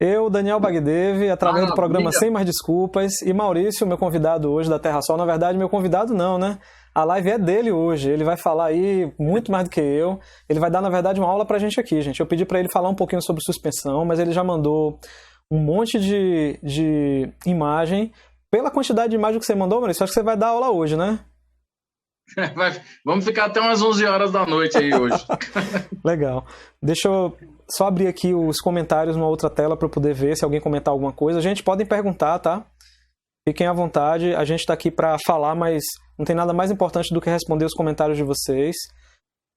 Eu, Daniel Bagdev, através do programa Maravilha. Sem Mais Desculpas, e Maurício, meu convidado hoje da Terra Sol. Na verdade, meu convidado não, né? A live é dele hoje. Ele vai falar aí muito mais do que eu. Ele vai dar, na verdade, uma aula pra gente aqui, gente. Eu pedi pra ele falar um pouquinho sobre suspensão, mas ele já mandou um monte de imagem. Pela quantidade de imagem que você mandou, Maurício, acho que você vai dar aula hoje, né? Vamos ficar até umas 11 horas da noite aí hoje. Legal. Deixa eu só abrir aqui os comentários numa outra tela para eu poder ver se alguém comentar alguma coisa. Gente, podem perguntar, tá? Fiquem à vontade. A gente está aqui para falar, mas não tem nada mais importante do que responder os comentários de vocês.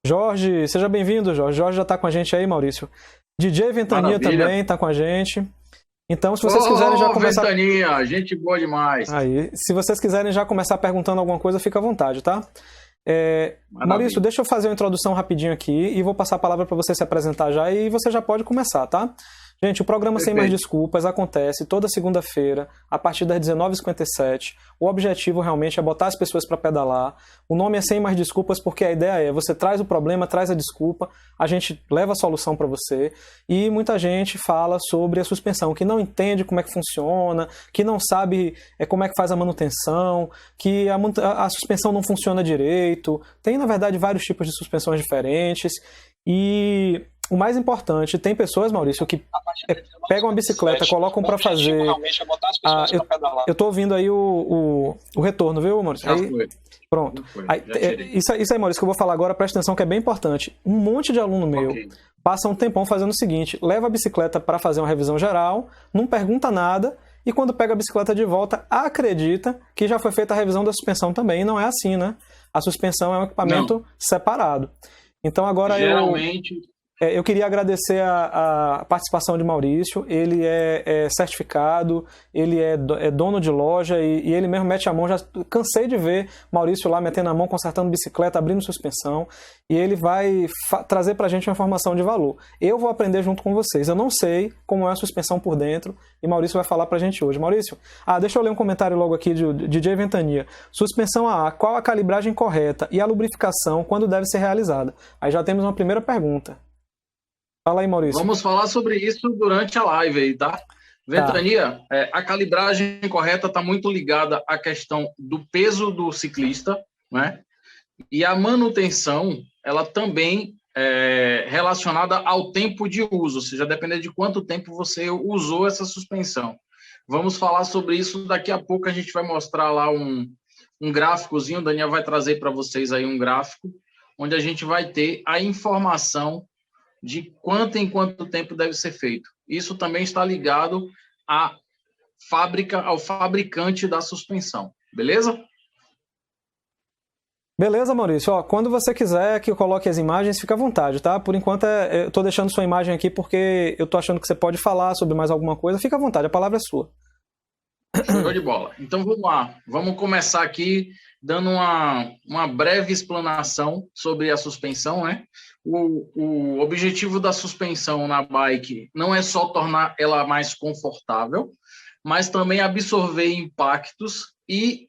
Jorge, seja bem-vindo, Jorge. Jorge já está com a gente aí, Maurício. DJ Ventania Maravilha. também está com a gente. Então, se vocês quiserem já começar... Ventania, gente boa demais. Aí, se vocês quiserem já começar perguntando alguma coisa, fica à vontade, tá? Maurício, deixa eu fazer uma introdução rapidinho aqui e vou passar a palavra para você se apresentar já e você já pode começar, tá? Gente, o programa Sem Mais Desculpas acontece toda segunda-feira, a partir das 19h57. O objetivo realmente é botar as pessoas para pedalar. O nome é Sem Mais Desculpas porque a ideia é você traz o problema, traz a desculpa, a gente leva a solução para você. E muita gente fala sobre a suspensão, que não entende como é que funciona, que não sabe como é que faz a manutenção, que a suspensão não funciona direito. Tem, na verdade, vários tipos de suspensões diferentes. E o mais importante, tem pessoas, Maurício, que pegam a bicicleta, colocam para fazer... Eu tô ouvindo aí o retorno, viu, Maurício? Aí, pronto. Isso aí, Maurício, que eu vou falar agora, presta atenção que é bem importante. Um monte de aluno meu passa um tempão fazendo o seguinte, leva a bicicleta para fazer uma revisão geral, não pergunta nada, e quando pega a bicicleta de volta, acredita que já foi feita a revisão da suspensão também. E não é assim, né? A suspensão é um equipamento separado. Então agora eu queria agradecer a participação de Maurício. Ele é certificado, ele é dono de loja e ele mesmo mete a mão. Já cansei de ver Maurício lá metendo a mão, consertando bicicleta, abrindo suspensão. E ele vai trazer pra gente uma informação de valor. Eu vou aprender junto com vocês. Eu não sei como é a suspensão por dentro e Maurício vai falar pra gente hoje. Maurício, deixa eu ler um comentário logo aqui de DJ Ventania. Suspensão AA, qual a calibragem correta e a lubrificação quando deve ser realizada? Aí já temos uma primeira pergunta. Fala aí, Maurício. Vamos falar sobre isso durante a live aí, tá? Ventania, a calibragem correta está muito ligada à questão do peso do ciclista, né? E a manutenção, ela também é relacionada ao tempo de uso, ou seja, dependendo de quanto tempo você usou essa suspensão. Vamos falar sobre isso daqui a pouco, a gente vai mostrar lá um gráficozinho, o Daniel vai trazer para vocês aí um gráfico, onde a gente vai ter a informação de quanto em quanto tempo deve ser feito. Isso também está ligado à fábrica, ao fabricante da suspensão. Beleza? Beleza, Maurício. Quando você quiser que eu coloque as imagens, fica à vontade, tá? Por enquanto, eu estou deixando sua imagem aqui porque eu estou achando que você pode falar sobre mais alguma coisa. Fica à vontade, a palavra é sua. Show de bola. Então, vamos lá. Vamos começar aqui dando uma breve explanação sobre a suspensão, né? O objetivo da suspensão na bike não é só tornar ela mais confortável, mas também absorver impactos e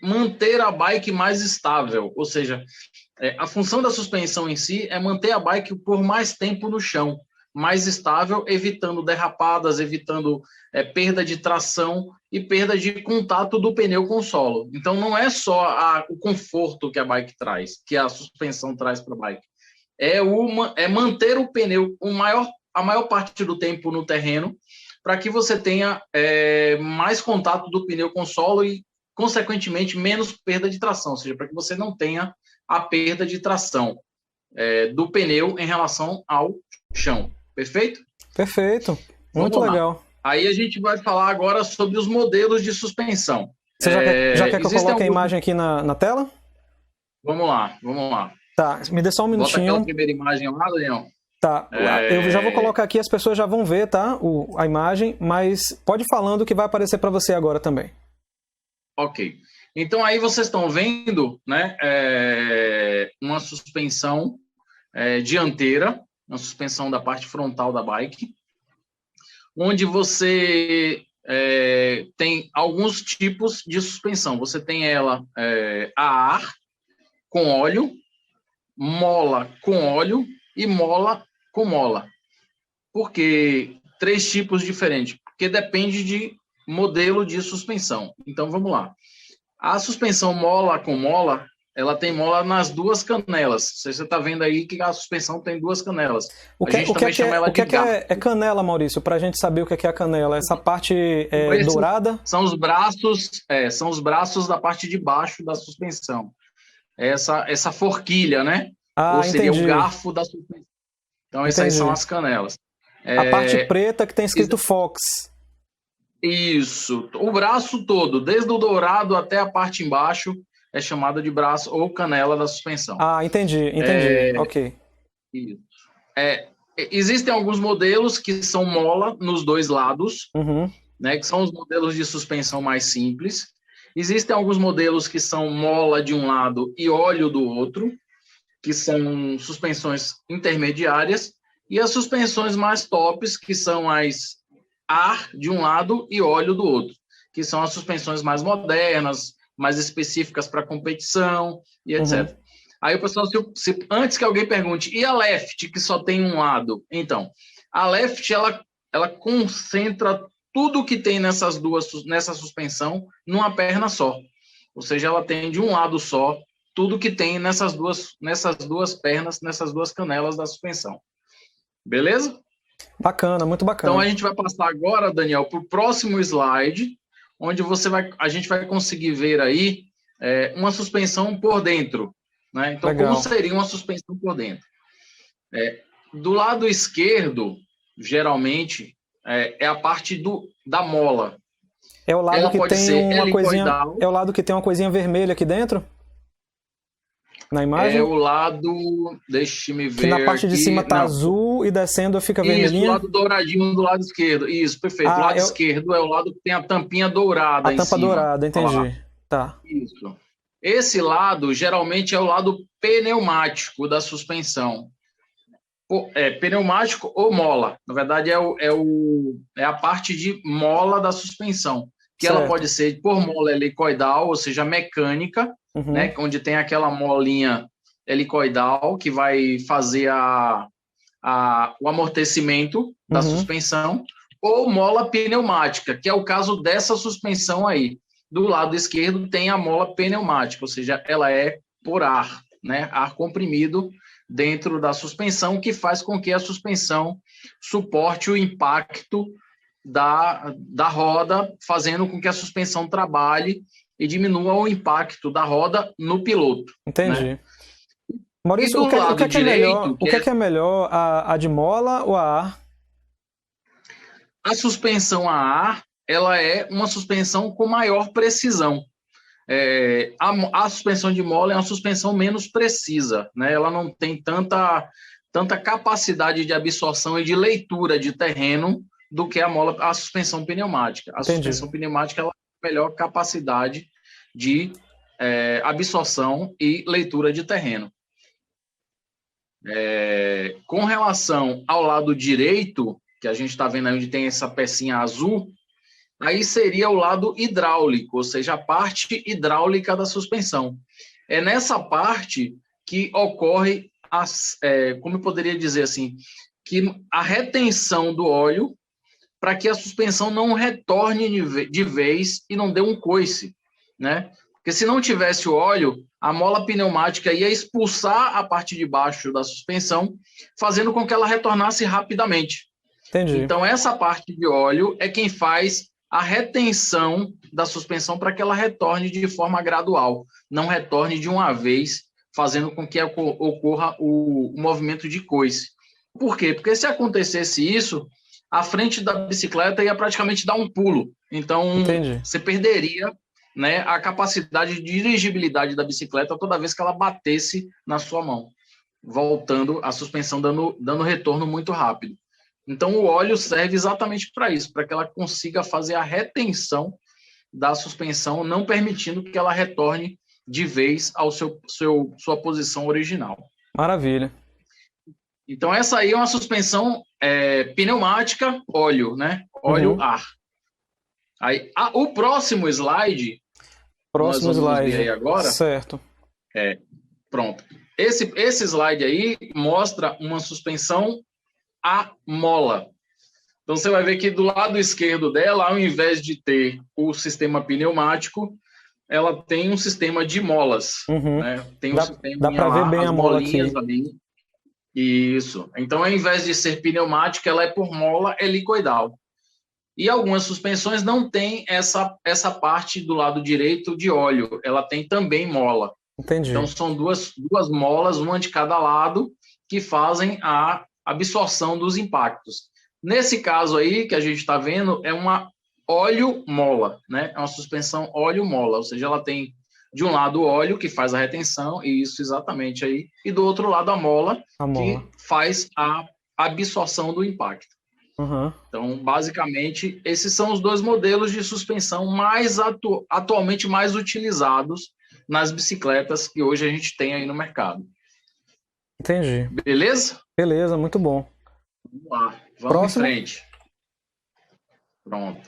manter a bike mais estável. Ou seja, a função da suspensão em si é manter a bike por mais tempo no chão, mais estável, evitando derrapadas, evitando perda de tração e perda de contato do pneu com o solo. Então, não é só o conforto que a bike traz, que a suspensão traz para a bike. É manter o pneu a maior parte do tempo no terreno para que você tenha mais contato do pneu com o solo e, consequentemente, menos perda de tração, ou seja, para que você não tenha a perda de tração do pneu em relação ao chão. Perfeito? Perfeito. Muito legal. Aí a gente vai falar agora sobre os modelos de suspensão. Você já quer que eu coloque a imagem aqui na tela? Vamos lá. Tá, me dê só um minutinho. Bota aquela primeira imagem lá, Daniel. Tá, eu já vou colocar aqui, as pessoas já vão ver, tá? A imagem, mas pode ir falando que vai aparecer para você agora também. Ok. Então aí vocês estão vendo, né, uma suspensão dianteira, uma suspensão da parte frontal da bike, onde você tem alguns tipos de suspensão. Você tem ela a ar, com óleo, mola com óleo e mola com mola. Por que três tipos diferentes, porque depende de modelo de suspensão. Então, vamos lá. A suspensão mola com mola, ela tem mola nas duas canelas. Você está vendo aí que a suspensão tem duas canelas. A gente também chama ela de garfo. O que é canela, Maurício? Para a gente saber o que é a canela. Essa parte dourada? São os braços da parte de baixo da suspensão. Essa forquilha, né? Ou seria o garfo da suspensão. Então, essas aí são as canelas. A parte preta que tem escrito Fox. Isso. O braço todo, desde o dourado até a parte embaixo, é chamada de braço ou canela da suspensão. Ah, entendi. Ok. Isso. Existem alguns modelos que são mola nos dois lados, né, que são os modelos de suspensão mais simples. Existem alguns modelos que são mola de um lado e óleo do outro, que são suspensões intermediárias, e as suspensões mais tops, que são as ar de um lado e óleo do outro, que são as suspensões mais modernas, mais específicas para competição e etc. Aí o pessoal, antes que alguém pergunte, e a left, que só tem um lado? Então, a left, ela concentra tudo que tem nessa suspensão numa perna só. Ou seja, ela tem de um lado só tudo que tem nessas duas pernas, nessas duas canelas da suspensão. Beleza? Bacana, muito bacana. Então a gente vai passar agora, Daniel, para o próximo slide, onde a gente vai conseguir ver aí uma suspensão por dentro. Né? Então, legal. Como seria uma suspensão por dentro? Do lado esquerdo, geralmente, é a parte da mola. É o lado que tem uma coisinha. É o lado que tem uma coisinha vermelha aqui dentro? Na imagem? É o lado, deixa-me ver. Que na parte de cima tá azul e descendo fica vermelhinha. Isso, o lado douradinho do lado esquerdo. Isso, perfeito. O lado esquerdo é o lado que tem a tampinha dourada em cima. A tampa dourada, entendi. Tá. Isso. Esse lado, geralmente, é o lado pneumático da suspensão. Pneumático ou mola. Na verdade, é a parte de mola da suspensão. Que certo. Ela pode ser por mola helicoidal, ou seja, mecânica, né, onde tem aquela molinha helicoidal que vai fazer o amortecimento da suspensão, ou mola pneumática, que é o caso dessa suspensão aí. Do lado esquerdo tem a mola pneumática, ou seja, ela é por ar, né, ar comprimido dentro da suspensão, que faz com que a suspensão suporte o impacto da roda, fazendo com que a suspensão trabalhe e diminua o impacto da roda no piloto. Entendi. Né? Maurício, o que é melhor, a de mola ou a ar? A suspensão a ar, ela é uma suspensão com maior precisão. A suspensão de mola é uma suspensão menos precisa, né? Ela não tem tanta capacidade de absorção e de leitura de terreno do que a suspensão pneumática. A suspensão pneumática ela tem melhor capacidade de absorção e leitura de terreno. Com relação ao lado direito, que a gente está vendo aí onde tem essa pecinha azul, aí seria o lado hidráulico, ou seja, a parte hidráulica da suspensão. É nessa parte que ocorre, como eu poderia dizer assim, que a retenção do óleo para que a suspensão não retorne de vez e não dê um coice, né? Porque se não tivesse o óleo, a mola pneumática ia expulsar a parte de baixo da suspensão, fazendo com que ela retornasse rapidamente. Entendi. Então, essa parte de óleo é quem faz a retenção da suspensão para que ela retorne de forma gradual, não retorne de uma vez, fazendo com que ocorra o movimento de coice. Por quê? Porque se acontecesse isso, a frente da bicicleta ia praticamente dar um pulo. Então, entendi. Você perderia, né, a capacidade de dirigibilidade da bicicleta toda vez que ela batesse na sua mão, voltando a suspensão dando retorno muito rápido. Então, o óleo serve exatamente para isso, para que ela consiga fazer a retenção da suspensão, não permitindo que ela retorne de vez ao sua posição original. Maravilha. Então, essa aí é uma suspensão pneumática, óleo, né? Óleo-ar. Aí, o próximo slide... Próximo slide. Aí agora, certo. Pronto. Esse slide aí mostra uma suspensão a mola. Então você vai ver que do lado esquerdo dela, ao invés de ter o sistema pneumático, ela tem um sistema de molas. Né? Tem um sistema dá para ver bem a mola aqui. Ali. Isso. Então, ao invés de ser pneumática, ela é por mola helicoidal. E algumas suspensões não têm essa parte do lado direito de óleo. Ela tem também mola. Entendi. Então, são duas molas, uma de cada lado, que fazem a absorção dos impactos. Nesse caso aí, que a gente está vendo, é uma óleo-mola, né? É uma suspensão óleo-mola, ou seja, ela tem de um lado o óleo, que faz a retenção, e isso exatamente aí, e do outro lado a mola. Que faz a absorção do impacto. Então, basicamente, esses são os dois modelos de suspensão atualmente mais utilizados nas bicicletas que hoje a gente tem aí no mercado. Entendi. Beleza? Beleza, muito bom. Vamos lá, vamos em frente. Pronto.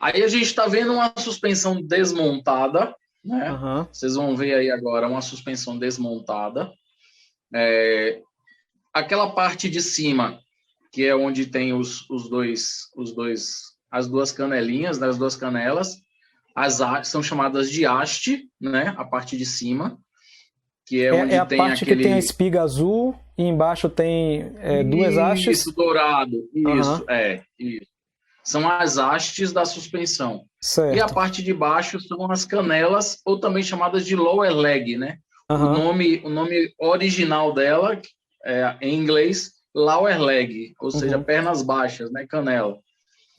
Aí a gente está vendo uma suspensão desmontada, né? Vocês vão ver aí agora uma suspensão desmontada. Aquela parte de cima, que é onde tem as duas canelinhas, né? As duas canelas, são chamadas de haste, né? A parte de cima, que é onde a tem parte aquele... que tem a espiga azul e embaixo tem duas hastes. Isso, dourado. Isso, isso. São as hastes da suspensão. Certo. E a parte de baixo são as canelas, ou também chamadas de lower leg, né? O nome original dela, em inglês, lower leg, ou seja, pernas baixas, né? Canela.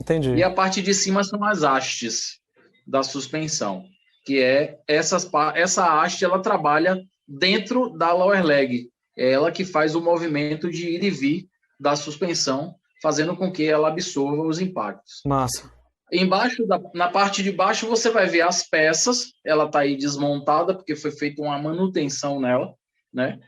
Entendi. E a parte de cima são as hastes da suspensão, que é essa haste, ela trabalha dentro da lower leg. É ela que faz o movimento de ir e vir da suspensão, fazendo com que ela absorva os impactos. Massa. Na parte de baixo você vai ver as peças, ela está aí desmontada, porque foi feita uma manutenção nela, né?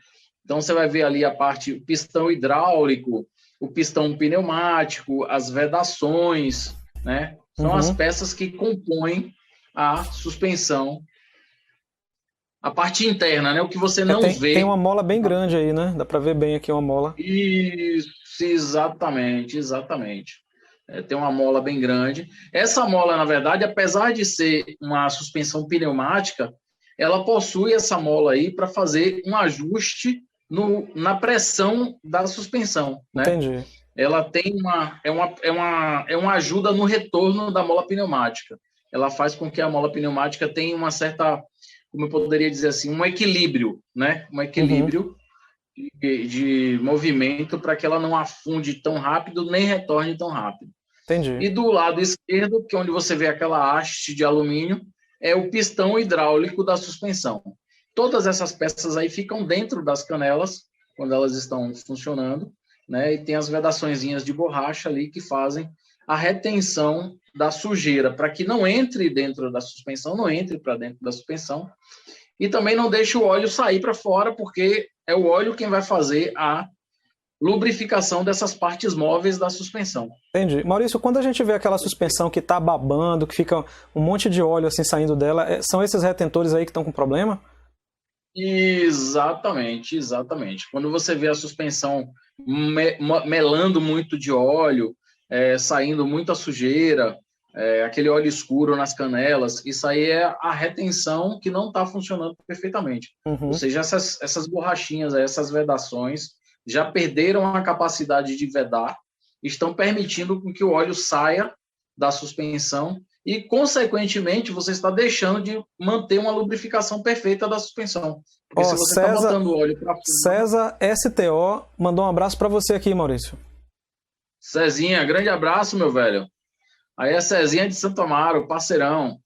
Então você vai ver ali o pistão hidráulico, o pistão pneumático, as vedações, né? São as peças que compõem a suspensão, a parte interna, né? O que você não vê. Tem uma mola bem grande aí, né? Dá para ver bem aqui uma mola. Isso, exatamente. Tem uma mola bem grande. Essa mola, na verdade, apesar de ser uma suspensão pneumática, ela possui essa mola aí para fazer um ajuste na pressão da suspensão, né? Entendi. Ela tem uma ajuda no retorno da mola pneumática. Ela faz com que a mola pneumática tenha uma certa, como eu poderia dizer assim, um equilíbrio, né? Um equilíbrio de movimento para que ela não afunde tão rápido nem retorne tão rápido. Entendi. E do lado esquerdo, que é onde você vê aquela haste de alumínio, é o pistão hidráulico da suspensão. Todas essas peças aí ficam dentro das canelas, quando elas estão funcionando, né? E tem as vedaçõezinhas de borracha ali que fazem a retenção da sujeira, para que não entre dentro da suspensão, não entre para dentro da suspensão, e também não deixe o óleo sair para fora, porque é o óleo quem vai fazer a lubrificação dessas partes móveis da suspensão. Entendi. Maurício, quando a gente vê aquela suspensão que está babando, que fica um monte de óleo assim saindo dela, são esses retentores aí que estão com problema? Exatamente. Quando você vê a suspensão melando muito de óleo, saindo muita sujeira, aquele óleo escuro nas canelas, isso aí é a retenção que não está funcionando perfeitamente. Ou seja, essas borrachinhas, essas vedações já perderam a capacidade de vedar, estão permitindo que o óleo saia da suspensão e, consequentemente, você está deixando de manter uma lubrificação perfeita da suspensão. Porque se você está botando óleo para fora... César STO mandou um abraço para você aqui, Maurício. Cezinha, grande abraço, meu velho. Aí é Cezinha de Santo Amaro, parceirão.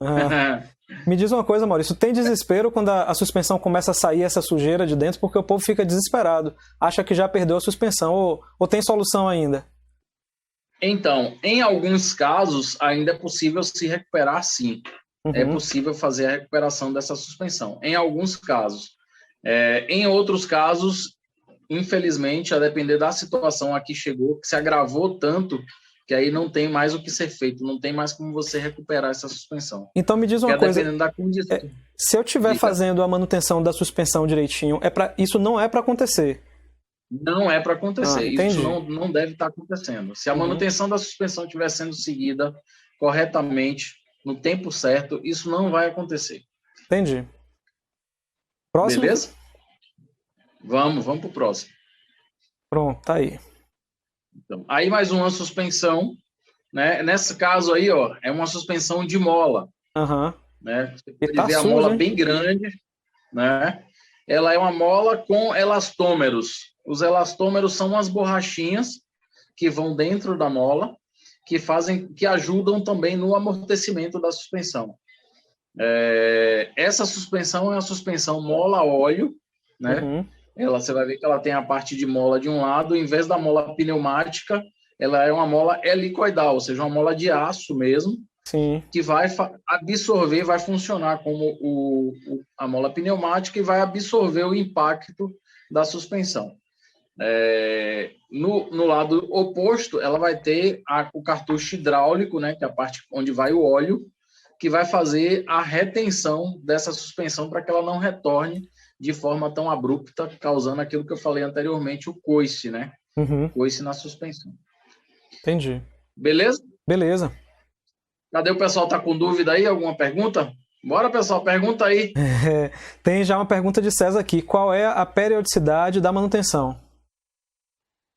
Me diz uma coisa, Maurício, tem desespero quando a suspensão começa a sair essa sujeira de dentro, porque o povo fica desesperado, acha que já perdeu a suspensão, ou tem solução ainda? Então, em alguns casos, ainda é possível se recuperar, sim. É possível fazer a recuperação dessa suspensão. Em alguns casos. Em outros casos, infelizmente, a depender da situação a que chegou, que se agravou tanto, que aí não tem mais o que ser feito, não tem mais como você recuperar essa suspensão. Então me diz uma coisa, dependendo da condição. Se eu estiver fazendo a manutenção da suspensão direitinho, isso não é para acontecer? Não é para acontecer. Entendi. Isso não deve estar acontecendo. Se a manutenção da suspensão estiver sendo seguida corretamente, no tempo certo, isso não vai acontecer. Entendi. Próximo? Beleza? Vamos para o próximo. Pronto, tá aí. Então, aí mais uma suspensão, né? Nesse caso aí, ó, é uma suspensão de mola. Né? Você pode ver a mola bem grande, né? Ela é uma mola com elastômeros. Os elastômeros são umas borrachinhas que vão dentro da mola, que ajudam também no amortecimento da suspensão. Essa suspensão é uma suspensão mola-óleo, né? Você vai ver que ela tem a parte de mola de um lado, em vez da mola pneumática, ela é uma mola helicoidal, ou seja, uma mola de aço mesmo, sim, que vai absorver, vai funcionar como a mola pneumática e vai absorver o impacto da suspensão. No lado oposto, ela vai ter o cartucho hidráulico, né, que é a parte onde vai o óleo, que vai fazer a retenção dessa suspensão para que ela não retorne de forma tão abrupta, causando aquilo que eu falei anteriormente, o coice, né? Coice na suspensão. Entendi. Beleza? Beleza. Cadê o pessoal? Tá com dúvida aí? Alguma pergunta? Bora, pessoal, pergunta aí. Tem já uma pergunta de César aqui. Qual é a periodicidade da manutenção?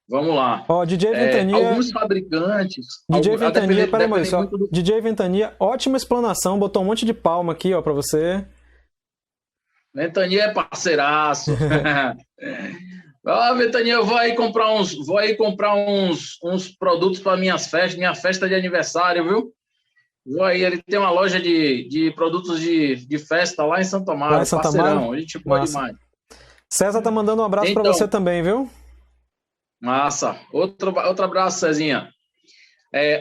Vamos lá. DJ Ventania... alguns fabricantes... DJ Ventania, peraí, Maurício. DJ Ventania, ótima explanação, botou um monte de palma aqui, ó, pra você. Ventania é parceiraço. Ventania, eu vou aí comprar uns produtos para minha festa de aniversário, viu? Vou aí, ele tem uma loja de produtos de festa lá em Santo Amaro. Lá em Santo Amaro? A gente pode demais. César tá mandando um abraço para você também, viu? Massa. Outro abraço, Cezinha.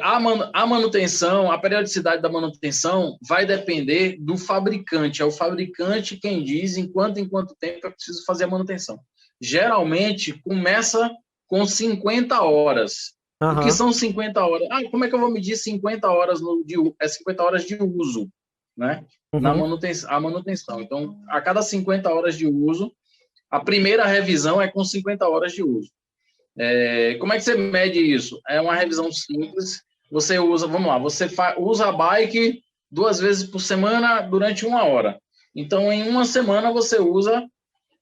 A manutenção, a periodicidade da manutenção vai depender do fabricante. É o fabricante quem diz em quanto tempo é preciso fazer a manutenção. Geralmente, começa com 50 horas. O que são 50 horas? Como é que eu vou medir 50 horas 50 horas de uso, né? A manutenção. Então, a cada 50 horas de uso, a primeira revisão é com 50 horas de uso. Como é que você mede isso? É uma revisão simples. Você usa, vamos lá, você usa a bike 2 vezes por semana durante 1 hora. Então, em 1 semana, você usa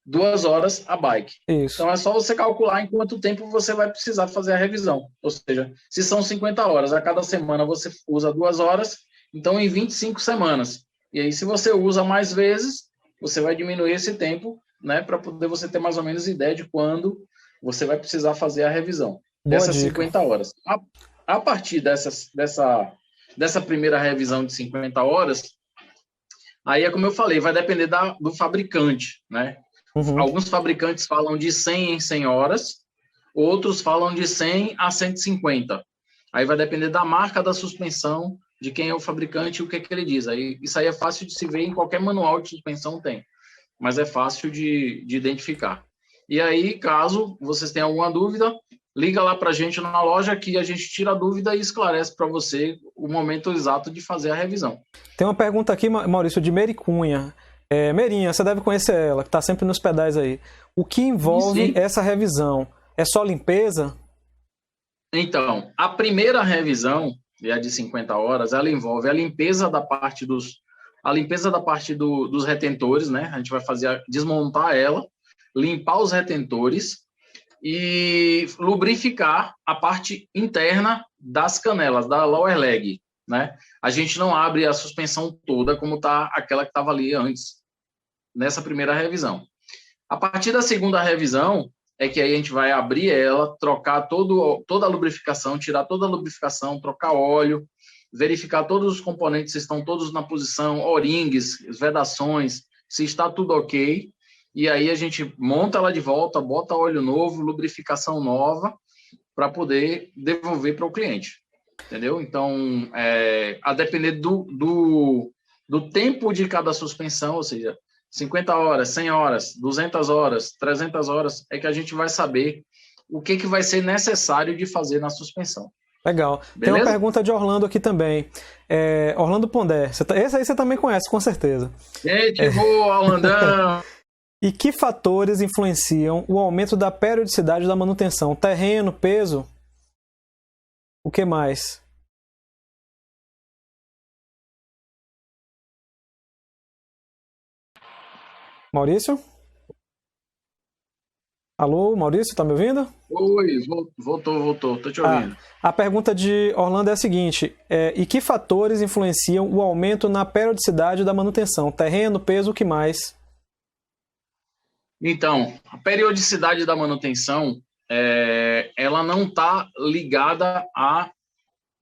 2 horas a bike. Isso. Então, é só você calcular em quanto tempo você vai precisar fazer a revisão. Ou seja, se são 50 horas, a cada semana você usa 2 horas, então em 25 semanas. E aí, se você usa mais vezes, você vai diminuir esse tempo, né, para poder você ter mais ou menos ideia de quando você vai precisar fazer a revisão dessas 50 horas. A partir dessa primeira revisão de 50 horas, aí é como eu falei, vai depender do fabricante, né? Alguns fabricantes falam de 100 em 100 horas, outros falam de 100 a 150. Aí vai depender da marca da suspensão, de quem é o fabricante e o que ele diz. Isso aí é fácil de se ver em qualquer manual de suspensão tem, mas é fácil de identificar. E aí, caso vocês tenham alguma dúvida, liga lá para a gente na loja que a gente tira a dúvida e esclarece para você o momento exato de fazer a revisão. Tem uma pergunta aqui, Maurício, de Meri Cunha. Merinha, você deve conhecer ela, que está sempre nos pedais aí. O que envolve essa revisão? É só limpeza? Então, a primeira revisão, a de 50 horas, ela envolve a limpeza da parte dos retentores, né? A gente vai desmontar ela, limpar os retentores e lubrificar a parte interna das canelas, da lower leg, né? A gente não abre a suspensão toda como tá aquela que estava ali antes, nessa primeira revisão. A partir da segunda revisão é que aí a gente vai abrir ela, trocar toda a lubrificação, tirar toda a lubrificação, trocar óleo, verificar todos os componentes se estão todos na posição, O-rings, vedações, se está tudo ok. E aí a gente monta ela de volta, bota óleo novo, lubrificação nova, para poder devolver para o cliente. Entendeu? Então, a depender do tempo de cada suspensão, ou seja, 50 horas, 100 horas, 200 horas, 300 horas, é que a gente vai saber o que vai ser necessário de fazer na suspensão. Legal. Beleza? Tem uma pergunta de Orlando aqui também. Orlando Pondé. Esse aí você também conhece, com certeza. Gente, boa, Orlandão! E que fatores influenciam o aumento da periodicidade da manutenção? Terreno, peso? O que mais? Maurício? Alô, Maurício, tá me ouvindo? Oi, voltou, tô te ouvindo. A pergunta de Orlando é a seguinte, e que fatores influenciam o aumento na periodicidade da manutenção? Terreno, peso, o que mais? Então, a periodicidade da manutenção, ela não está ligada a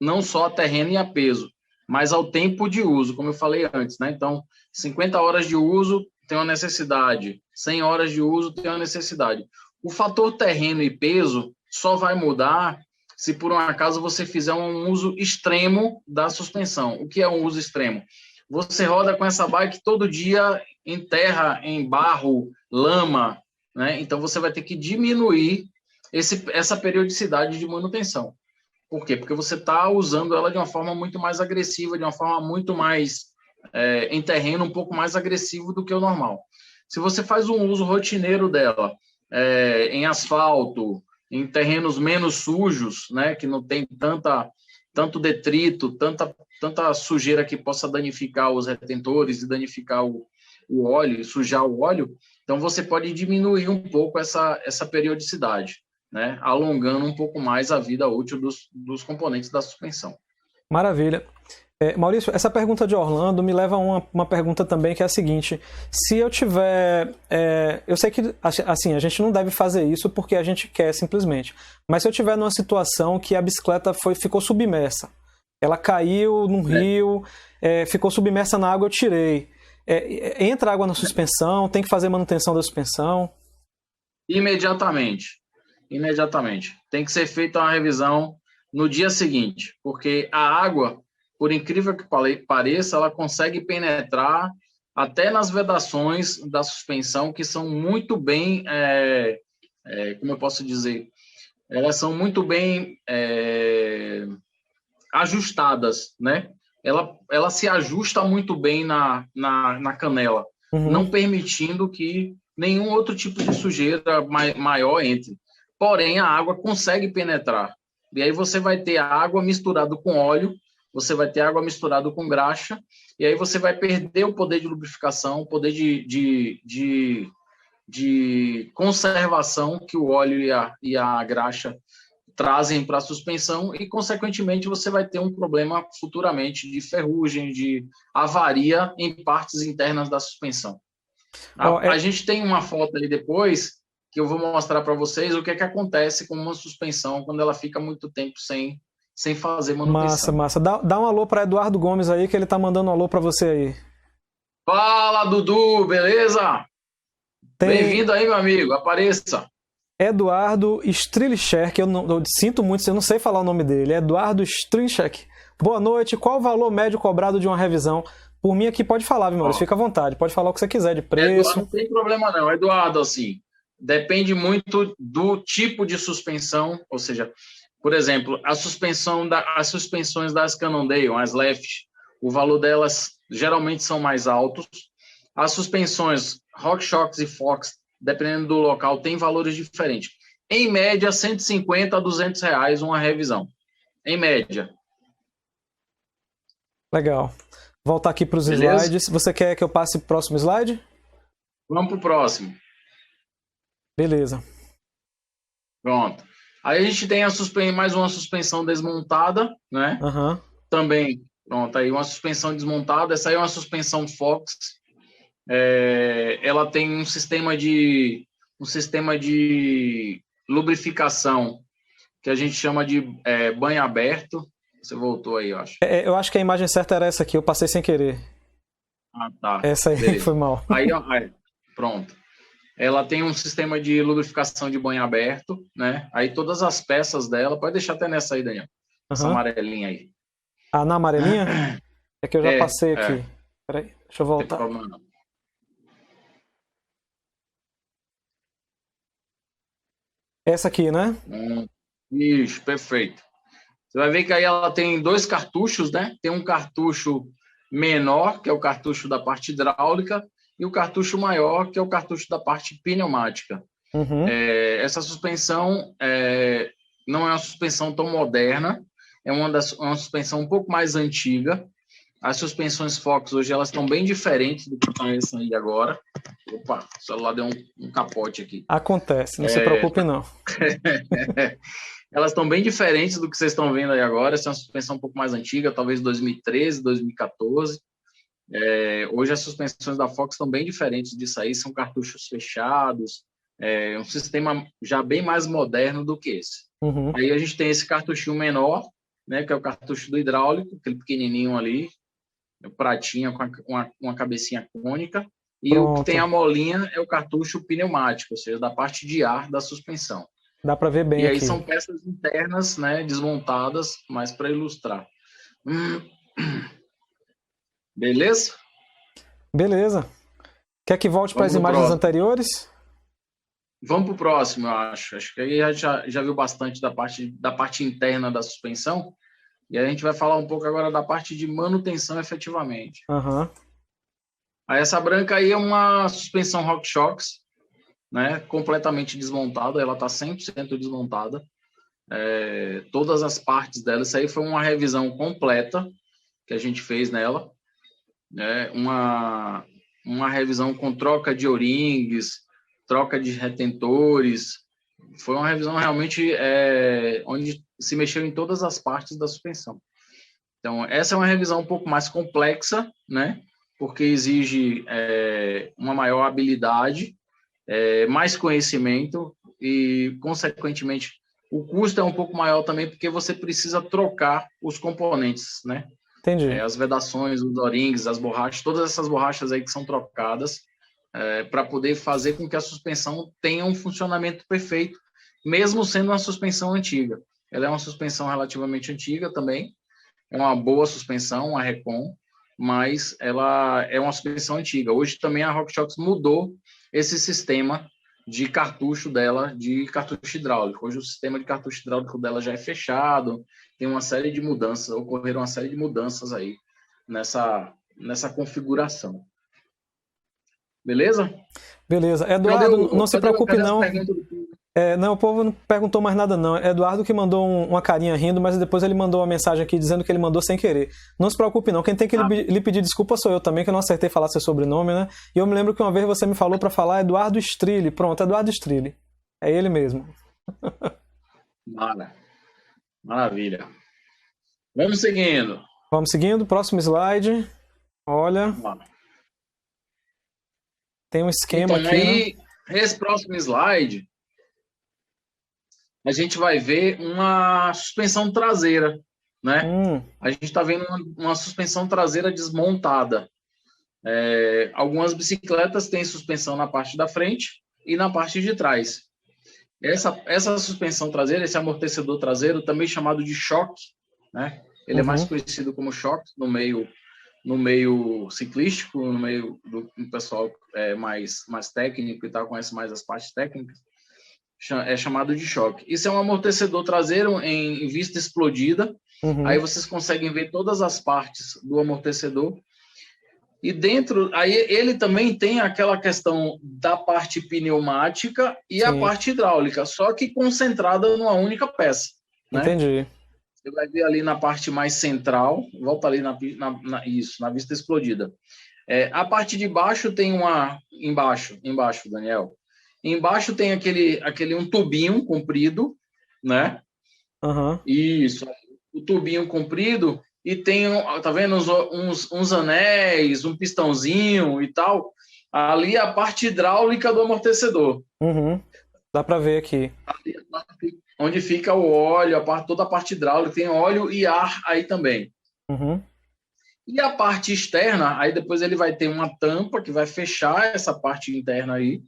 não só a terreno e a peso, mas ao tempo de uso, como eu falei antes, né? Então, 50 horas de uso tem uma necessidade, 100 horas de uso tem uma necessidade. O fator terreno e peso só vai mudar se por um acaso você fizer um uso extremo da suspensão. O que é um uso extremo? Você roda com essa bike todo dia em terra, em barro, lama, né? Então você vai ter que diminuir essa periodicidade de manutenção. Por quê? Porque você está usando ela de uma forma muito mais agressiva, de uma forma muito mais em terreno, um pouco mais agressivo do que o normal. Se você faz um uso rotineiro dela em asfalto, em terrenos menos sujos, né, que não tem tanto detrito, tanta sujeira que possa danificar os retentores e danificar o óleo, sujar o óleo, então você pode diminuir um pouco essa periodicidade, né, alongando um pouco mais a vida útil dos componentes da suspensão. Maravilha. Maurício, essa pergunta de Orlando me leva a uma pergunta também, que é a seguinte: se eu tiver... eu sei que assim, a gente não deve fazer isso porque a gente quer simplesmente, mas se eu tiver numa situação que a bicicleta ficou submersa, ela caiu num rio, ficou submersa na água, eu tirei. Entra água na suspensão, tem que fazer manutenção da suspensão? Imediatamente. Tem que ser feita uma revisão no dia seguinte, porque a água, por incrível que pareça, ela consegue penetrar até nas vedações da suspensão, que são muito bem, como eu posso dizer, elas são muito bem ajustadas, né? Ela se ajusta muito bem na canela, não permitindo que nenhum outro tipo de sujeira maior entre. Porém, a água consegue penetrar. E aí você vai ter a água misturada com óleo, você vai ter água misturada com graxa, e aí você vai perder o poder de lubrificação, o poder de conservação que o óleo e a graxa trazem para a suspensão, e, consequentemente, você vai ter um problema futuramente de ferrugem, de avaria em partes internas da suspensão. A gente tem uma foto ali depois, que eu vou mostrar para vocês o que acontece com uma suspensão quando ela fica muito tempo sem fazer manutenção. Massa. Dá um alô para Eduardo Gomes aí, que ele tá mandando um alô para você aí. Fala, Dudu, beleza? Bem-vindo aí, meu amigo, apareça. Eduardo Strilchek, eu sinto muito, eu não sei falar o nome dele. Eduardo Strilchek. Boa noite, qual o valor médio cobrado de uma revisão? Por mim aqui pode falar, meu Maurício, fica à vontade, pode falar o que você quiser de preço. Eduardo, não tem problema não, Eduardo, assim, depende muito do tipo de suspensão, ou seja, por exemplo, as suspensões das Cannondale, as Left, o valor delas geralmente são mais altos. As suspensões RockShox e Fox, dependendo do local, tem valores diferentes. Em média, 150 a 200 reais uma revisão. Em média. Legal. Voltar aqui para os slides. Você quer que eu passe para o próximo slide? Vamos para o próximo. Beleza. Pronto. Aí a gente tem mais uma suspensão desmontada, né? Também, pronto, aí uma suspensão desmontada. Essa aí é uma suspensão Fox. Ela tem um sistema de lubrificação que a gente chama de banho aberto. Você voltou aí, eu acho. Eu acho que a imagem certa era essa aqui, eu passei sem querer. Ah, tá. Essa aí, beleza. Foi mal. Aí, pronto. Ela tem um sistema de lubrificação de banho aberto, né? Aí todas as peças dela, pode deixar até nessa aí, Daniel. Essa amarelinha aí. Ah, na amarelinha? É que eu já passei aqui. Peraí, deixa eu voltar. Não tem problema, não. Essa aqui, né? Isso, perfeito. Você vai ver que aí ela tem dois cartuchos, né? Tem um cartucho menor, que é o cartucho da parte hidráulica, e o cartucho maior, que é o cartucho da parte pneumática. Uhum. Essa suspensão não é uma suspensão tão moderna, é uma suspensão um pouco mais antiga. As suspensões Fox hoje elas estão bem diferentes do que está essa aí agora. Opa, o celular deu um capote aqui. Acontece, não se preocupe não. Elas estão bem diferentes do que vocês estão vendo aí agora. Essa é uma suspensão um pouco mais antiga, talvez 2013, 2014. Hoje as suspensões da Fox estão bem diferentes disso aí, são cartuchos fechados, um sistema já bem mais moderno do que esse. Uhum. Aí a gente tem esse cartuchinho menor, né, que é o cartucho do hidráulico, aquele pequenininho ali, pratinha com uma cabecinha cônica, e Pronto. O que tem a molinha é o cartucho pneumático, ou seja, da parte de ar da suspensão. Dá para ver bem e aí aqui. São peças internas, né, desmontadas, mas para ilustrar. Beleza? Beleza. Quer que volte para as imagens anteriores? Vamos para o próximo, eu acho. Acho que aí já viu bastante da parte interna da suspensão. E a gente vai falar um pouco agora da parte de manutenção efetivamente. Uhum. Aí essa branca aí é uma suspensão RockShox, né, completamente desmontada. Ela está 100% desmontada. Todas as partes dela. Isso aí foi uma revisão completa que a gente fez nela. Uma revisão com troca de O-rings, troca de retentores. Foi uma revisão realmente onde se mexeu em todas as partes da suspensão. Então, essa é uma revisão um pouco mais complexa, né? Porque exige uma maior habilidade, mais conhecimento e, consequentemente, o custo é um pouco maior também porque você precisa trocar os componentes, né? Entendi. As vedações, os O-rings, as borrachas, todas essas borrachas aí que são trocadas para poder fazer com que a suspensão tenha um funcionamento perfeito, mesmo sendo uma suspensão antiga. Ela é uma suspensão relativamente antiga também, é uma boa suspensão, uma Recon, mas ela é uma suspensão antiga. Hoje também a RockShox mudou esse sistema de cartucho dela, de cartucho hidráulico. Hoje o sistema de cartucho hidráulico dela já é fechado, tem uma série de mudanças, ocorreram uma série de mudanças aí nessa configuração. Beleza? Beleza. Eduardo, não se preocupe não. Não, o povo não perguntou mais nada não. Eduardo que mandou uma carinha rindo, mas depois ele mandou uma mensagem aqui dizendo que ele mandou sem querer. Não se preocupe não. Quem tem que lhe pedir desculpa sou eu também, que eu não acertei falar seu sobrenome, né? E eu me lembro que uma vez você me falou para falar Eduardo Strilli. Pronto, Eduardo Strilli. É ele mesmo. Maravilha. Vamos seguindo. Vamos seguindo. Próximo slide. Olha. Tem um esquema então, aqui. Aí, né? Esse próximo slide, a gente vai ver uma suspensão traseira, né? A gente está vendo uma suspensão traseira desmontada. Algumas bicicletas têm suspensão na parte da frente e na parte de trás. Essa suspensão traseira, esse amortecedor traseiro, também chamado de choque, né? Ele é mais conhecido como choque no meio ciclístico, no meio do pessoal mais técnico e tal, conhece mais as partes técnicas, é chamado de choque. Isso é um amortecedor traseiro em vista explodida. Aí vocês conseguem ver todas as partes do amortecedor. E dentro, aí ele também tem aquela questão da parte pneumática e a parte hidráulica, só que concentrada numa única peça. Né? Entendi. Você vai ver ali na parte mais central, volta ali na vista explodida. A parte de baixo tem embaixo, Daniel. Embaixo tem um tubinho comprido, né? Isso, o tubinho comprido e tem, tá vendo, uns anéis, um pistãozinho e tal. Ali é a parte hidráulica do amortecedor. Dá para ver aqui. Ali, onde fica o óleo, toda a parte hidráulica, tem óleo e ar aí também. E a parte externa, aí depois ele vai ter uma tampa que vai fechar essa parte interna aí.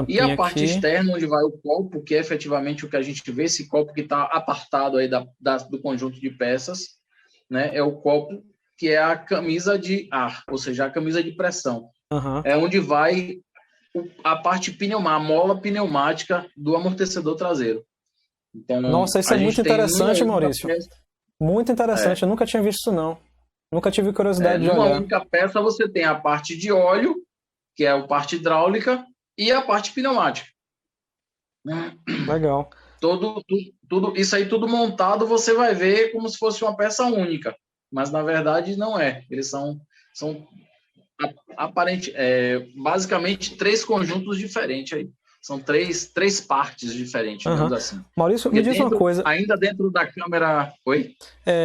E a parte externa, onde vai o copo, que é efetivamente o que a gente vê, esse copo que está apartado aí do conjunto de peças, né? É o copo que é a camisa de ar, ou seja, a camisa de pressão. É onde vai a parte a mola pneumática do amortecedor traseiro. Então, nossa, isso é muito interessante, Maurício. Muito interessante, eu nunca tinha visto isso não. Nunca tive curiosidade de olhar. Numa única peça você tem a parte de óleo que é a parte hidráulica, e a parte pneumática. Legal. Tudo, isso aí tudo montado, você vai ver como se fosse uma peça única, mas na verdade não é. Eles são basicamente 3 conjuntos diferentes aí. São três partes diferentes, digamos assim. Maurício, me diz uma coisa. Ainda dentro da câmera... Oi?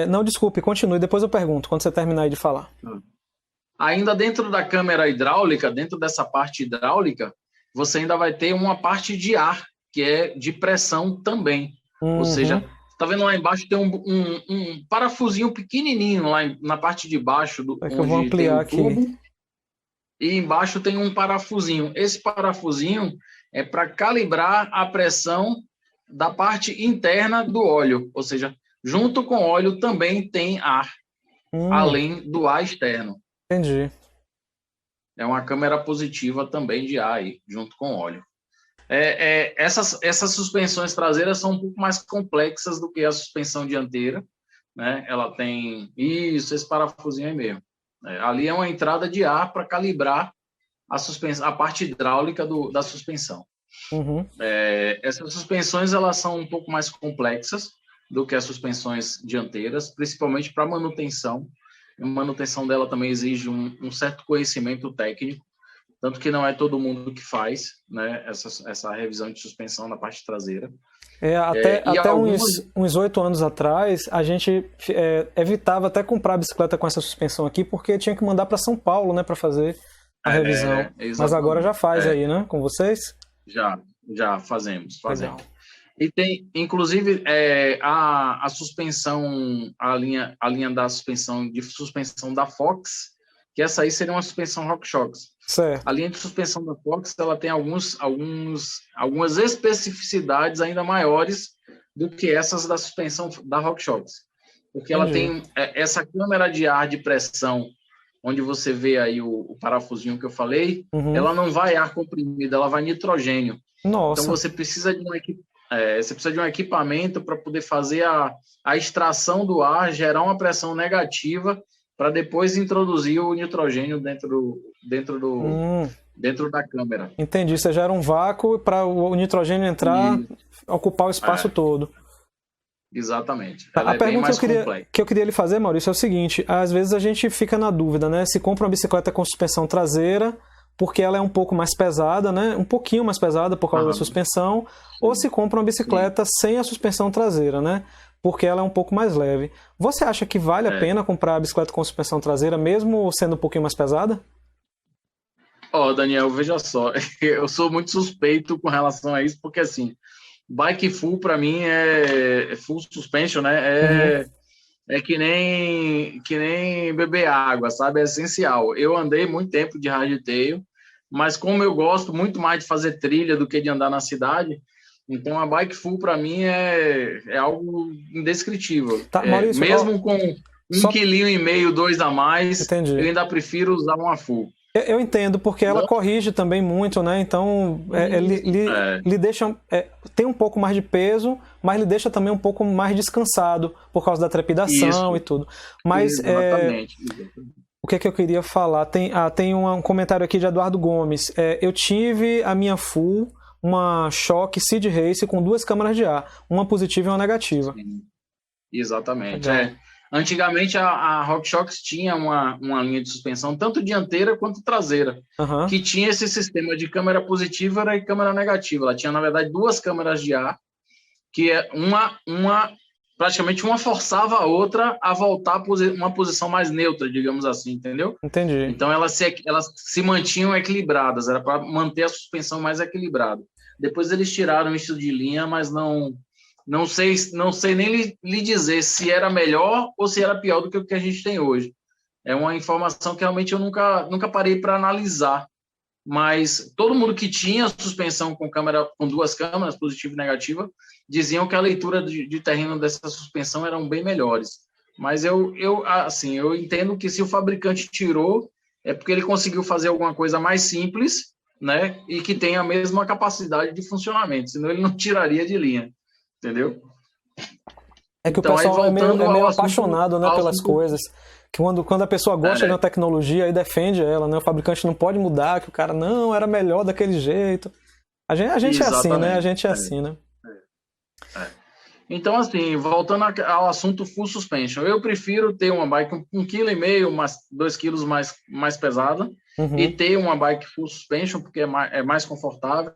Não, desculpe, continue, depois eu pergunto, quando você terminar aí de falar. Ainda dentro da câmera hidráulica, dentro dessa parte hidráulica, você ainda vai ter uma parte de ar, que é de pressão também. Ou seja, tá vendo lá embaixo tem um parafusinho pequenininho lá na parte de baixo do que eu vou ampliar aqui. Tubo, e embaixo tem um parafusinho. Esse parafusinho é para calibrar a pressão da parte interna do óleo, ou seja, junto com o óleo também tem ar, além do ar externo. Entendi. É uma câmera positiva também de ar aí, junto com o óleo. Essas suspensões traseiras são um pouco mais complexas do que a suspensão dianteira, né? Ela tem esse parafusinho aí mesmo. Ali é uma entrada de ar para calibrar a parte hidráulica da suspensão. Essas suspensões elas são um pouco mais complexas do que as suspensões dianteiras, principalmente para manutenção. A manutenção dela também exige um certo conhecimento técnico, tanto que não é todo mundo que faz, né, essa revisão de suspensão na parte traseira. Até uns 8 anos atrás, a gente evitava até comprar a bicicleta com essa suspensão aqui, porque tinha que mandar para São Paulo, né, para fazer a revisão. Mas agora já faz aí, né, com vocês? Já fazemos. E tem, inclusive, a suspensão, a linha da suspensão da Fox, que essa aí seria uma suspensão RockShox. Certo. A linha de suspensão da Fox, ela tem algumas especificidades ainda maiores do que essas da suspensão da RockShox. Porque ela tem essa câmara de ar de pressão, onde você vê aí o parafusinho que eu falei, ela não vai ar comprimido, ela vai nitrogênio. Nossa. Então você precisa de um equipamento para poder fazer a extração do ar, gerar uma pressão negativa, para depois introduzir o nitrogênio dentro da câmera. Entendi. Você gera um vácuo para o nitrogênio entrar, ocupar o espaço todo. Exatamente. A pergunta que eu queria lhe fazer, Maurício, é o seguinte: às vezes a gente fica na dúvida, né? Se compra uma bicicleta com suspensão traseira, porque ela é um pouco mais pesada, né? Um pouquinho mais pesada por causa da suspensão, ou se compra uma bicicleta sem a suspensão traseira, né? Porque ela é um pouco mais leve. Você acha que vale a pena comprar a bicicleta com suspensão traseira, mesmo sendo um pouquinho mais pesada? Daniel, veja só, eu sou muito suspeito com relação a isso, porque assim, bike full para mim é full suspension, né? É que nem beber água, sabe? É essencial. Eu andei muito tempo de hardtail, mas como eu gosto muito mais de fazer trilha do que de andar na cidade, então a bike full para mim é algo indescritível. Tá, Maurício, mesmo com 1,5 kg, 2 a mais, Entendi. Eu ainda prefiro usar uma full. Eu entendo, porque ela corrige também muito, né? Então, lhe deixa... tem um pouco mais de peso, mas lhe deixa também um pouco mais descansado, por causa da trepidação e tudo. Mas, exatamente. O que é que eu queria falar? Tem um comentário aqui de Eduardo Gomes. Eu tive a minha full, uma Shock Seed Race com 2 câmaras de ar, uma positiva e uma negativa. Sim. Exatamente. Antigamente a RockShox tinha uma linha de suspensão tanto dianteira quanto traseira, que tinha esse sistema de câmera positiva e câmera negativa. Ela tinha, na verdade, 2 câmeras de ar, que praticamente uma forçava a outra a voltar a uma posição mais neutra, digamos assim, entendeu? Entendi. Então elas se mantinham equilibradas, era para manter a suspensão mais equilibrada. Depois eles tiraram isso de linha, mas não sei nem lhe dizer se era melhor ou se era pior do que o que a gente tem hoje. É uma informação que realmente eu nunca parei para analisar. Mas todo mundo que tinha suspensão com 2 câmeras, positiva e negativa, diziam que a leitura de terreno dessa suspensão eram bem melhores. Mas eu entendo que se o fabricante tirou, é porque ele conseguiu fazer alguma coisa mais simples, né? E que tem a mesma capacidade de funcionamento, senão ele não tiraria de linha. Entendeu? É que então, o pessoal é meio assunto, apaixonado, né, pelas coisas. Que quando a pessoa gosta de uma tecnologia e defende ela, né? O fabricante não pode mudar, que o cara, não, era melhor daquele jeito. A gente é assim, né? A gente é assim, né? Então, assim, voltando ao assunto full suspension, eu prefiro ter uma bike 1,5 kg, mas 2 kg mais pesada, e ter uma bike full suspension, porque é mais confortável,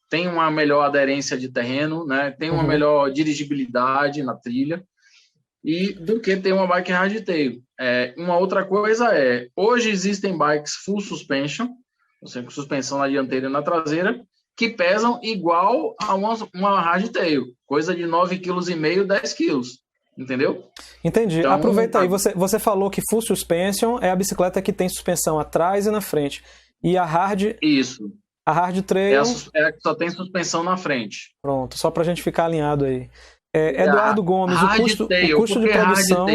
tem uma melhor aderência de terreno, né? Tem uma melhor dirigibilidade na trilha, e do que ter uma bike hardtail. Uma outra coisa hoje existem bikes full suspension, ou seja, com suspensão na dianteira e na traseira, que pesam igual a uma hardtail, coisa de 9,5 kg, 10 kg, entendeu? Entendi. Então, aproveita aí, você falou que full suspension é a bicicleta que tem suspensão atrás e na frente. E a hard... Isso. A hard trail... É a que só tem suspensão na frente. Pronto, só pra gente ficar alinhado aí. Eduardo Gomes, o custo de produção...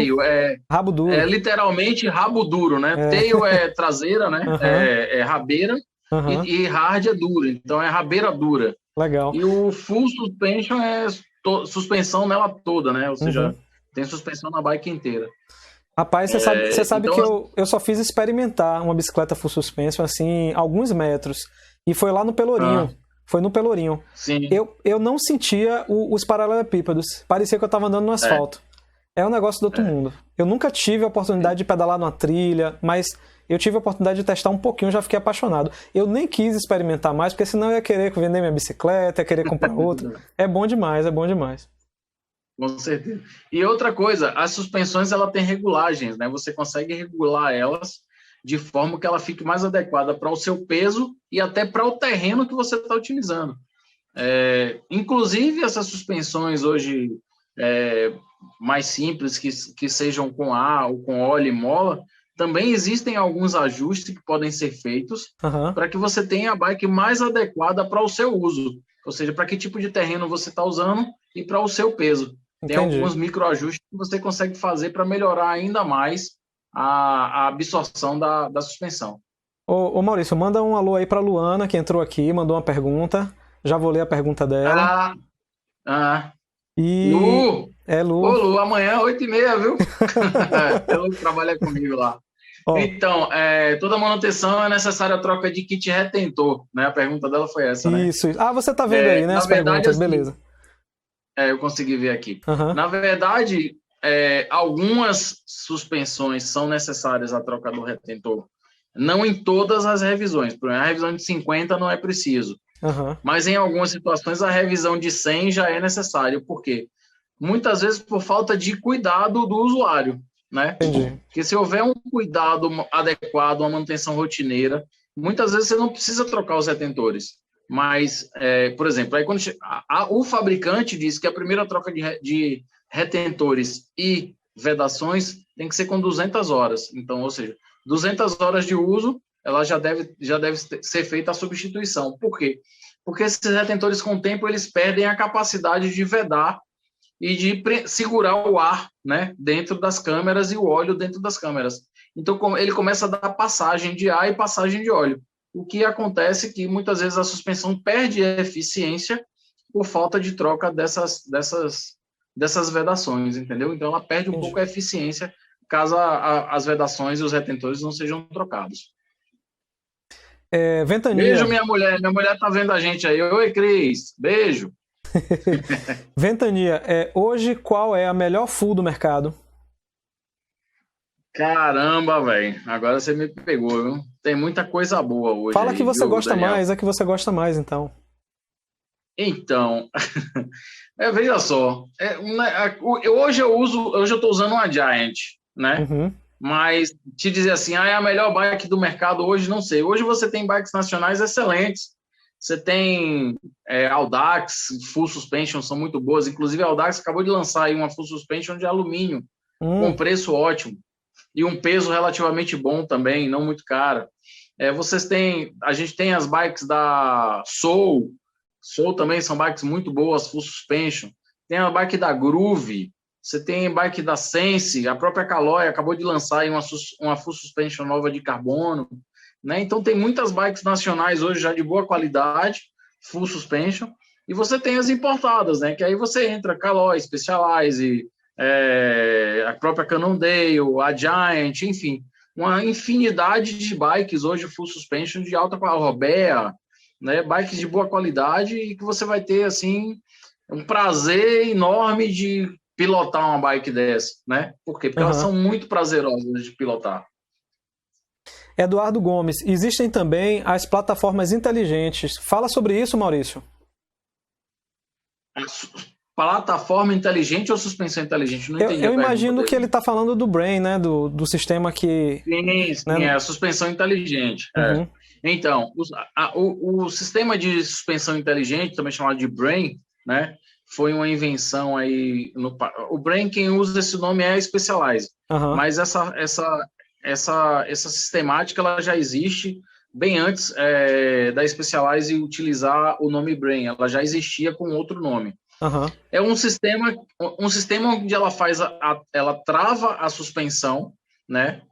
rabo duro. É literalmente rabo duro, né? Tail é traseira, né? É rabeira. E hard é dura, então é rabeira dura. Legal. E o full suspension é suspensão nela toda, né? Ou seja, tem suspensão na bike inteira. Rapaz, você sabe então, que eu só fiz experimentar uma bicicleta full suspension, assim, alguns metros. E foi lá no Pelourinho. Foi no Pelourinho. Sim. Eu não sentia os paralelepípedos. Parecia que eu estava andando no asfalto. É um negócio do outro mundo. Eu nunca tive a oportunidade de pedalar numa trilha, mas eu tive a oportunidade de testar um pouquinho, já fiquei apaixonado. Eu nem quis experimentar mais, porque senão eu ia querer vender minha bicicleta, ia querer comprar outra. É bom demais, é bom demais. Com certeza. E outra coisa, as suspensões ela tem regulagens, né? Você consegue regular elas de forma que ela fique mais adequada para o seu peso e até para o terreno que você está utilizando. Inclusive, essas suspensões hoje mais simples, que sejam com ar ou com óleo e mola, também existem alguns ajustes que podem ser feitos para que você tenha a bike mais adequada para o seu uso. Ou seja, para que tipo de terreno você está usando e para o seu peso. Tem alguns microajustes que você consegue fazer para melhorar ainda mais a absorção da suspensão. Ô Maurício, manda um alô aí para Luana, que entrou aqui, mandou uma pergunta. Já vou ler a pergunta dela. Lu! Lu. Ô, Lu, amanhã, 8h30, viu? Ela trabalha comigo lá. Então, toda manutenção é necessária a troca de kit retentor, né? A pergunta dela foi essa, né? Isso. Você tá vendo aí, né? As perguntas, assim, beleza. Eu consegui ver aqui. Na verdade, algumas suspensões são necessárias a troca do retentor. Não em todas as revisões. Por exemplo, a revisão de 50 não é preciso. Mas em algumas situações a revisão de 100 já é necessário. Por quê? Muitas vezes por falta de cuidado do usuário, né? Entendi. Porque se houver um cuidado adequado, uma manutenção rotineira, muitas vezes você não precisa trocar os retentores. Mas, por exemplo, aí quando o fabricante diz que a primeira troca de retentores e vedações tem que ser com 200 horas. Então, ou seja, 200 horas de uso, ela já deve ser feita a substituição. Por quê? Porque esses retentores, com o tempo, eles perdem a capacidade de vedar e de segurar o ar, né, dentro das câmeras e o óleo dentro das câmeras. Então, ele começa a dar passagem de ar e passagem de óleo. O que acontece é que, muitas vezes, a suspensão perde a eficiência por falta de troca dessas vedações, entendeu? Então, ela perde um pouco a eficiência caso as vedações e os retentores não sejam trocados. Ventania. Beijo, minha mulher. Minha mulher tá vendo a gente aí. Oi, Cris. Beijo. Ventania, hoje qual é a melhor full do mercado? Caramba, velho. Agora você me pegou, viu? Tem muita coisa boa hoje. Fala aí, que você gosta Daniel? mais, que você gosta mais, então. Então, veja só. Hoje eu estou usando uma Giant, né? Mas te dizer assim, é a melhor bike do mercado hoje, não sei. Hoje você tem bikes nacionais excelentes. Você tem Audax, Full Suspension, são muito boas. Inclusive, a Audax acabou de lançar aí uma Full Suspension de alumínio, com preço ótimo. E um peso relativamente bom também, não muito caro. A gente tem as bikes da Soul. Soul também são bikes muito boas, Full Suspension. Tem a bike da Groove. Você tem bike da Sense. A própria Caloi acabou de lançar aí uma Full Suspension nova de carbono. Né? Então, tem muitas bikes nacionais hoje já de boa qualidade, Full Suspension, E você tem as importadas, né? Que aí você entra Caloi, Specialized, a própria Cannondale, a Giant, enfim, uma infinidade de bikes hoje full suspension de alta qualidade, Robea, né? Bikes de boa qualidade e que você vai ter assim um prazer enorme de pilotar uma bike dessa, né? Por quê? Porque elas são muito prazerosas de pilotar. Eduardo Gomes, existem também as plataformas inteligentes. Fala sobre isso, Maurício. Plataforma inteligente ou suspensão inteligente? Não entendi. Eu imagino que ele está falando do Brain, né? Do sistema que... Sim, né? É a suspensão inteligente. Uhum. Então, o sistema de suspensão inteligente, também chamado de Brain, né? Foi uma invenção aí... O Brain, quem usa esse nome é a Specialized. Mas essa sistemática ela já existe bem antes da Specialized utilizar o nome Brain. Ela já existia com outro nome. É um sistema onde ela faz ela trava a suspensão, né?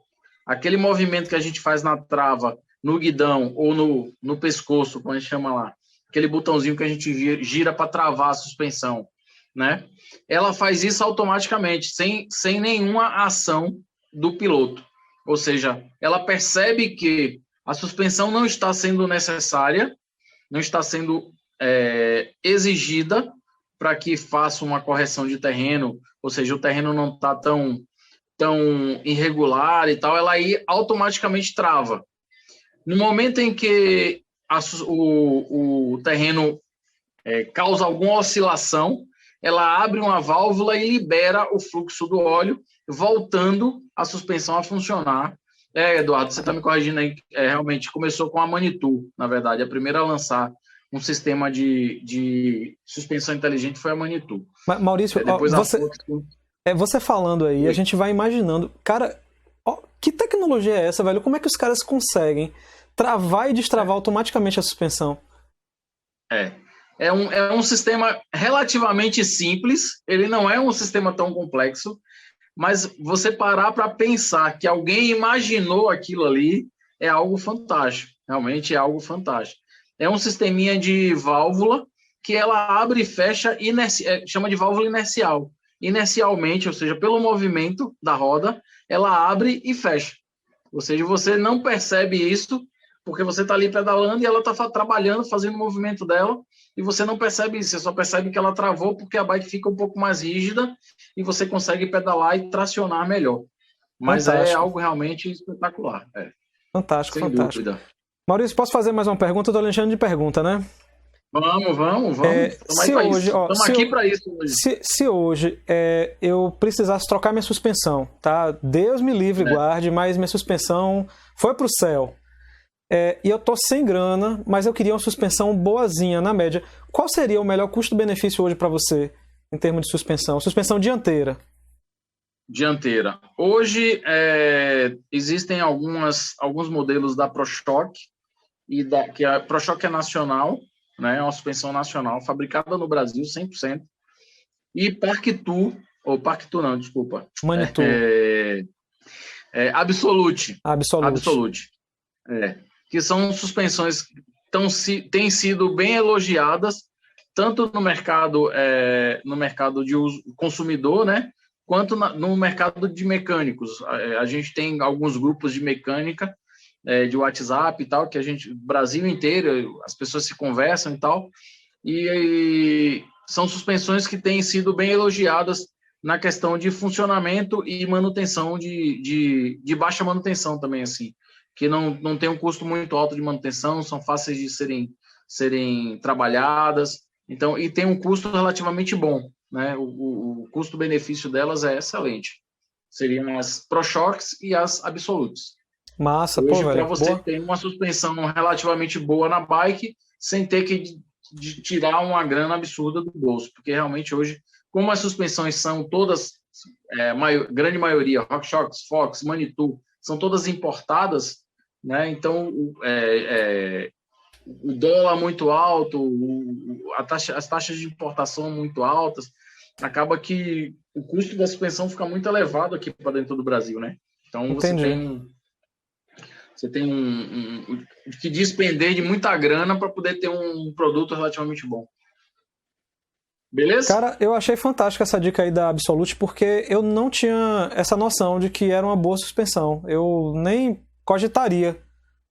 Aquele movimento que a gente faz na trava, no guidão ou no pescoço, como a gente chama lá, aquele botãozinho que a gente gira para travar a suspensão, né? Ela faz isso automaticamente, sem nenhuma ação do piloto. Ou seja, ela percebe que a suspensão não está sendo necessária, não está sendo exigida para que faça uma correção de terreno, ou seja, o terreno não está tão irregular e tal, ela aí automaticamente trava. No momento em que o terreno causa alguma oscilação, ela abre uma válvula e libera o fluxo do óleo, voltando a suspensão a funcionar. Eduardo, você está me corrigindo aí, realmente começou com a Manitou, na verdade, a primeira a lançar um sistema de suspensão inteligente foi a Manitou. Maurício, você falando aí, a gente vai imaginando, cara, que tecnologia é essa, velho? Como é que os caras conseguem travar e destravar automaticamente a suspensão? É um sistema relativamente simples, ele não é um sistema tão complexo, mas você parar para pensar que alguém imaginou aquilo ali é algo fantástico, realmente é algo fantástico. É um sisteminha de válvula que ela abre e fecha, chama de válvula inercial. Inercialmente, ou seja, pelo movimento da roda, ela abre e fecha. Ou seja, você não percebe isso, porque você está ali pedalando e ela está trabalhando, fazendo o movimento dela, e você não percebe isso, você só percebe que ela travou porque a bike fica um pouco mais rígida e você consegue pedalar e tracionar melhor. Mas fantástico. É algo realmente espetacular. Fantástico, sem fantástico. Dúvida. Maurício, posso fazer mais uma pergunta? Eu estou deixando de pergunta, né? Vamos. Estamos aqui para isso hoje. Se hoje eu precisasse trocar minha suspensão, tá? Deus me livre, guarde, mas minha suspensão foi para o céu. E eu tô sem grana, mas eu queria uma suspensão boazinha, na média. Qual seria o melhor custo-benefício hoje para você, em termos de suspensão? Suspensão dianteira. Dianteira. Hoje existem alguns modelos da ProShock, que a ProShock é nacional, né? É uma suspensão nacional, fabricada no Brasil, 100%. E Parktool, ou Parktool não, desculpa. Manitou. Absolute. Que são suspensões que têm sido bem elogiadas, tanto no mercado de uso consumidor, né? Quanto no mercado de mecânicos. A gente tem alguns grupos de mecânica, de WhatsApp e tal, que Brasil inteiro, as pessoas se conversam e tal, e são suspensões que têm sido bem elogiadas na questão de funcionamento e manutenção, de baixa manutenção também, assim, que não tem um custo muito alto de manutenção, são fáceis de serem trabalhadas, então, e tem um custo relativamente bom, né? O custo-benefício delas é excelente. Seriam as ProShocks e as Absolutes. Massa, hoje, velho. Para você ter uma suspensão relativamente boa na bike, sem ter que tirar uma grana absurda do bolso, porque realmente hoje, como as suspensões são todas, grande maioria, RockShox, Fox, Manitou, são todas importadas, né? Então o dólar muito alto, as taxas de importação muito altas, acaba que o custo da suspensão fica muito elevado aqui para dentro do Brasil, né? Então Entendi. você tem que despender de muita grana para poder ter um produto relativamente bom. Beleza? Cara, eu achei fantástica essa dica aí da Absolute, porque eu não tinha essa noção de que era uma boa suspensão. Eu nem cogitaria,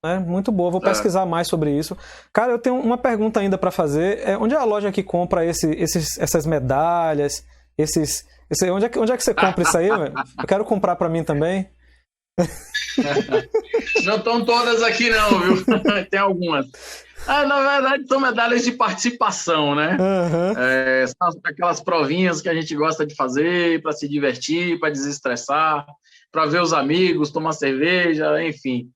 né? Muito boa, vou pesquisar mais sobre isso. Cara, eu tenho uma pergunta ainda para fazer. Onde é a loja que compra essas medalhas? Onde é que você compra isso aí, velho? Eu quero comprar para mim também. Não estão todas aqui não, viu? Tem algumas. Na verdade, são medalhas de participação, né? Uhum. São aquelas provinhas que a gente gosta de fazer para se divertir, para desestressar, para ver os amigos, tomar cerveja, enfim.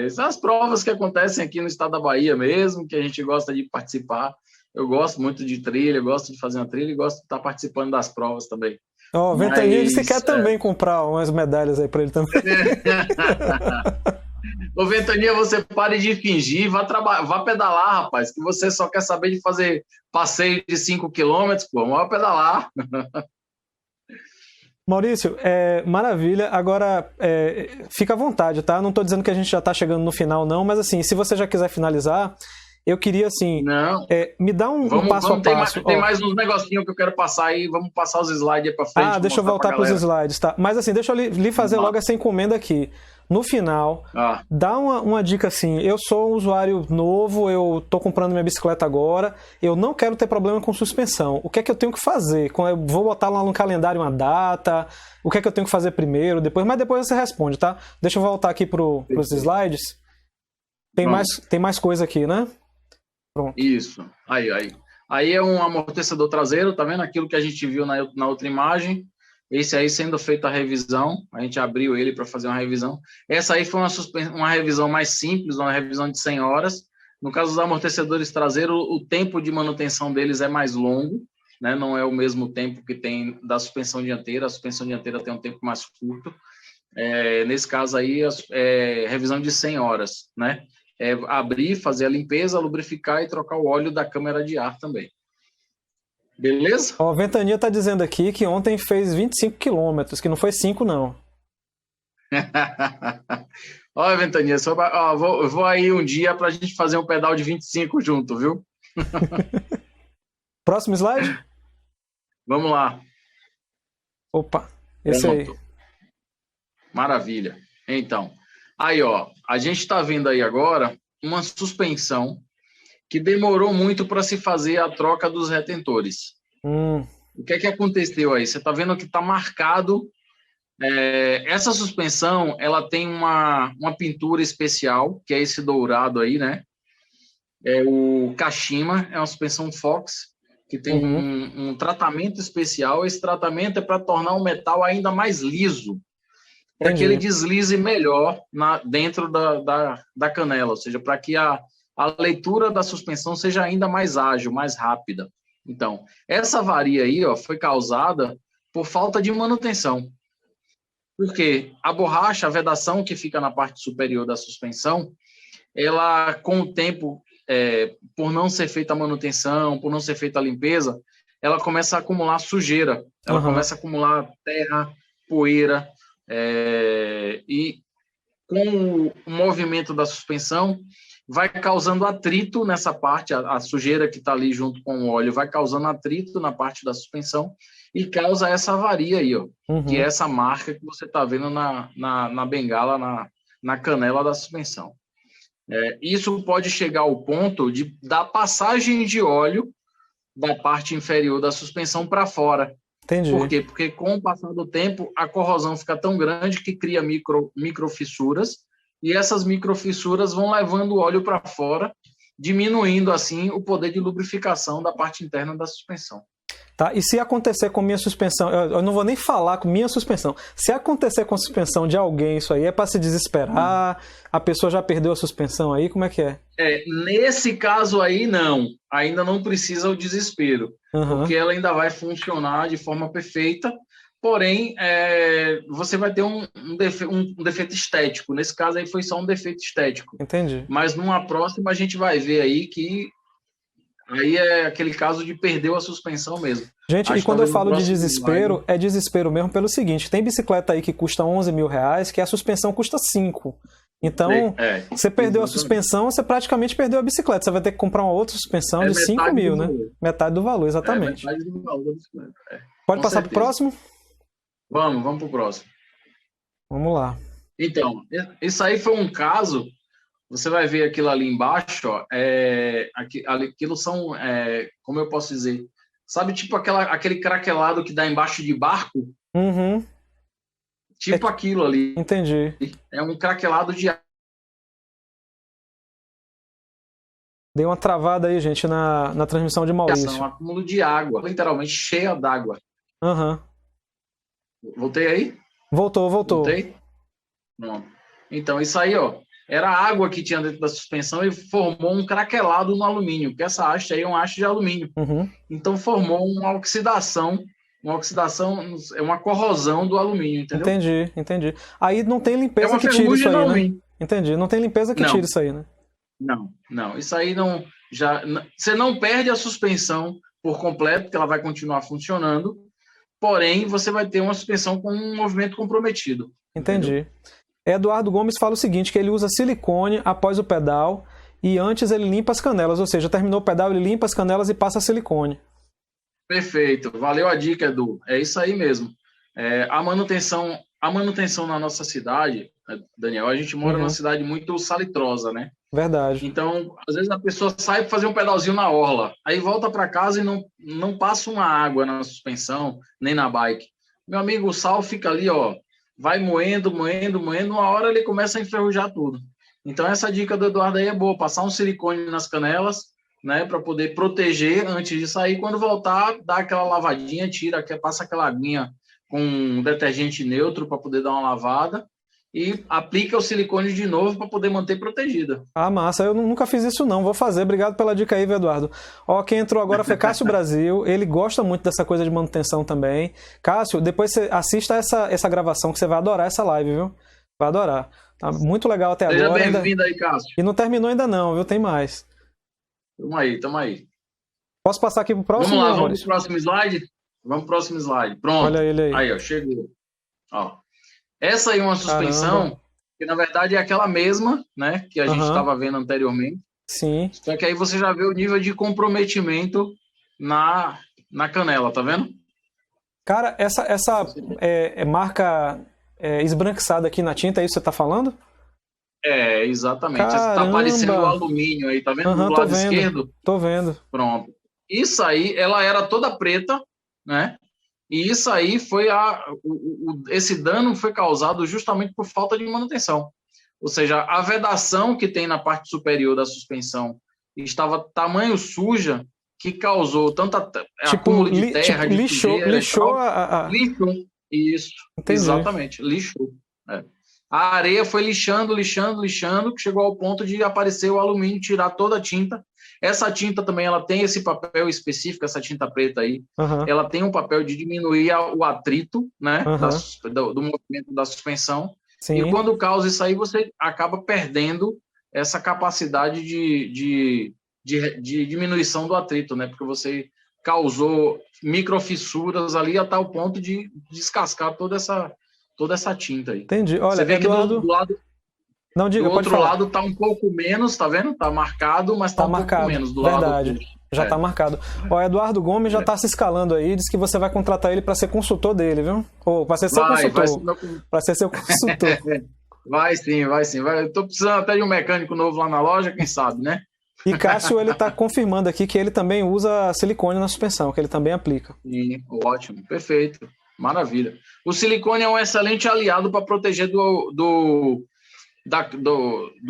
São as provas que acontecem aqui no estado da Bahia mesmo, que a gente gosta de participar. Eu gosto muito de trilha, eu gosto de fazer uma trilha e gosto de estar participando das provas também. Ventania disse que quer também comprar umas medalhas aí para ele também. Ô, Ventania, você pare de fingir, vá pedalar, rapaz, que você só quer saber de fazer passeio de 5 km, pô, vá pedalar. Maurício, maravilha. Agora, fica à vontade, tá? Não estou dizendo que a gente já está chegando no final, não, mas assim, se você já quiser finalizar, eu queria, assim, me dá um passo a passo. Tem mais uns negocinhos que eu quero passar aí, vamos passar os slides aí para frente. Deixa eu voltar para os slides, tá? Mas assim, deixa eu lhe fazer logo essa encomenda aqui. No final, dá uma dica assim, eu sou um usuário novo, eu tô comprando minha bicicleta agora, eu não quero ter problema com suspensão. O que é que eu tenho que fazer? Eu vou botar lá no calendário uma data, o que é que eu tenho que fazer primeiro, depois, mas depois você responde, tá? Deixa eu voltar aqui pros slides. Tem mais coisa aqui, né? Pronto. Isso, aí é um amortecedor traseiro, tá vendo? Aquilo que a gente viu na outra imagem. Esse aí sendo feita a revisão, a gente abriu ele para fazer uma revisão. Essa aí foi uma revisão mais simples, uma revisão de 100 horas. No caso dos amortecedores traseiros, o tempo de manutenção deles é mais longo, né? Não é o mesmo tempo que tem da suspensão dianteira. A suspensão dianteira tem um tempo mais curto. Nesse caso aí, revisão de 100 horas, né? Abrir, fazer a limpeza, lubrificar e trocar o óleo da câmara de ar também. Beleza? A Ventania está dizendo aqui que ontem fez 25 quilômetros, que não foi 5, não. Olha, Ventania, vou aí um dia para a gente fazer um pedal de 25 junto, viu? Próximo slide? Vamos lá. Opa, esse aí. Maravilha. Então, aí, a gente está vendo aí agora uma suspensão que demorou muito para se fazer a troca dos retentores. O que é que aconteceu aí? Você está vendo que está marcado. Essa suspensão, ela tem uma pintura especial, que é esse dourado aí, né? O Kashima, é uma suspensão Fox, que tem um tratamento especial. Esse tratamento é para tornar o metal ainda mais liso, para que ele deslize melhor dentro da canela, ou seja, para que a leitura da suspensão seja ainda mais ágil, mais rápida. Então, essa avaria aí foi causada por falta de manutenção. Porque a borracha, a vedação que fica na parte superior da suspensão, ela, com o tempo, por não ser feita a manutenção, por não ser feita a limpeza, ela começa a acumular sujeira, ela começa a acumular terra, poeira, e com o movimento da suspensão, vai causando atrito nessa parte, a sujeira que está ali junto com o óleo vai causando atrito na parte da suspensão e causa essa avaria aí, que é essa marca que você está vendo na bengala, na canela da suspensão. Isso pode chegar ao ponto da passagem de óleo da parte inferior da suspensão para fora. Entendi. Por quê? Porque com o passar do tempo, a corrosão fica tão grande que cria microfissuras, e essas microfissuras vão levando o óleo para fora, diminuindo, assim, o poder de lubrificação da parte interna da suspensão. Tá, e se acontecer com minha suspensão, eu não vou nem falar com minha suspensão, se acontecer com a suspensão de alguém, isso aí é para se desesperar, a pessoa já perdeu a suspensão aí, como é que é? Nesse caso aí, não, ainda não precisa o desespero, porque ela ainda vai funcionar de forma perfeita, porém, você vai ter um defeito estético. Nesse caso aí foi só um defeito estético. Entendi. Mas numa próxima a gente vai ver aí que aí é aquele caso de perder a suspensão mesmo. Gente, e quando eu falo de desespero, é desespero mesmo pelo seguinte, tem bicicleta aí que custa 11 mil reais, que a suspensão custa 5. Então, você perdeu a suspensão, você praticamente perdeu a bicicleta. Você vai ter que comprar uma outra suspensão de 5 mil, né? Metade do valor, exatamente. Metade do valor da bicicleta. Pode passar para o próximo? Vamos para o próximo. Vamos lá. Então, isso aí foi um caso, você vai ver aquilo ali embaixo, ó, aquilo são, como eu posso dizer, sabe, tipo aquele craquelado que dá embaixo de barco? Uhum. Tipo aquilo ali. Entendi. É um craquelado de água. Deu uma travada aí, gente, na transmissão de Maurício. Um acúmulo de água, literalmente cheia d'água. Aham. Voltei aí? Voltou. Voltei? Pronto. Então, isso aí, ó, era a água que tinha dentro da suspensão e formou um craquelado no alumínio, porque essa haste aí é uma haste de alumínio. Uhum. Então, formou uma oxidação, é uma corrosão do alumínio, entendeu? Entendi. Aí não tem limpeza que tire isso aí, né? Entendi. Não tem limpeza que tire isso aí, né? Não. Isso aí não... Você não perde a suspensão por completo, porque ela vai continuar funcionando, porém, você vai ter uma suspensão com um movimento comprometido. Entendi. Entendeu? Eduardo Gomes fala o seguinte, que ele usa silicone após o pedal e antes ele limpa as canelas, ou seja, terminou o pedal, ele limpa as canelas e passa silicone. Perfeito. Valeu a dica, Edu. É isso aí mesmo. A manutenção na nossa cidade, Daniel, a gente mora numa cidade muito salitrosa, né? Verdade. Então, às vezes a pessoa sai para fazer um pedalzinho na orla, aí volta para casa e não passa uma água na suspensão, nem na bike. Meu amigo, o sal fica ali, ó, vai moendo, uma hora ele começa a enferrujar tudo. Então, essa dica do Eduardo aí é boa, passar um silicone nas canelas, né, para poder proteger antes de sair. Quando voltar, dá aquela lavadinha, passa aquela aguinha com um detergente neutro para poder dar uma lavada e aplica o silicone de novo para poder manter protegida. Ah, massa. Eu nunca fiz isso não. Vou fazer. Obrigado pela dica aí, Eduardo. Ó, quem entrou agora foi Cássio Brasil. Ele gosta muito dessa coisa de manutenção também. Cássio, depois você assista essa gravação que você vai adorar essa live, viu? Vai adorar. Tá muito legal até agora. Seja bem-vindo aí, Cássio. E não terminou ainda não, viu? Tem mais. Tamo aí. Posso passar aqui pro próximo? Vamos lá, vamos pro próximo slide? Vamos pro próximo slide. Pronto. Olha ele aí. Aí, ó, chegou. Ó. Essa aí é uma suspensão, Caramba. que na verdade é aquela mesma, né, que a gente estava vendo anteriormente. Sim. Só que aí você já vê o nível de comprometimento na canela, tá vendo? Cara, essa marca esbranquiçada aqui na tinta, é isso que você tá falando? Exatamente. Caramba. Tá aparecendo o alumínio aí, tá vendo? Do lado esquerdo. Tô vendo. Pronto. Isso aí, ela era toda preta, né? E isso aí foi esse dano foi causado justamente por falta de manutenção. Ou seja, a vedação que tem na parte superior da suspensão estava tamanho suja que causou tanta acúmulo de terra, de lixou lixou. Isso, Entendi. Exatamente, lixou. A areia foi lixando, que chegou ao ponto de aparecer o alumínio, tirar toda a tinta. Essa tinta também ela tem esse papel específico, essa tinta preta aí. Ela tem um papel de diminuir o atrito, né, do movimento da suspensão. Sim. E quando causa isso aí, você acaba perdendo essa capacidade de diminuição do atrito, né, porque você causou microfissuras ali a tal ponto de descascar toda essa tinta aí. Entendi. Olha, você vê Eduardo... que do lado... Não, diga, do outro lado tá um pouco menos, tá vendo? Tá marcado, mas tá um marcado. pouco menos do Verdade. lado. Já tá marcado. Ó, Eduardo Gomes já tá se escalando aí, diz que você vai contratar ele para ser consultor dele, viu? Ou para ser seu consultor. Para ser seu consultor. Vai sim. Eu tô precisando até de um mecânico novo lá na loja, quem sabe, né? E Cássio, ele tá confirmando aqui que ele também usa silicone na suspensão, que ele também aplica. Sim, ótimo, perfeito. Maravilha. O silicone é um excelente aliado para proteger do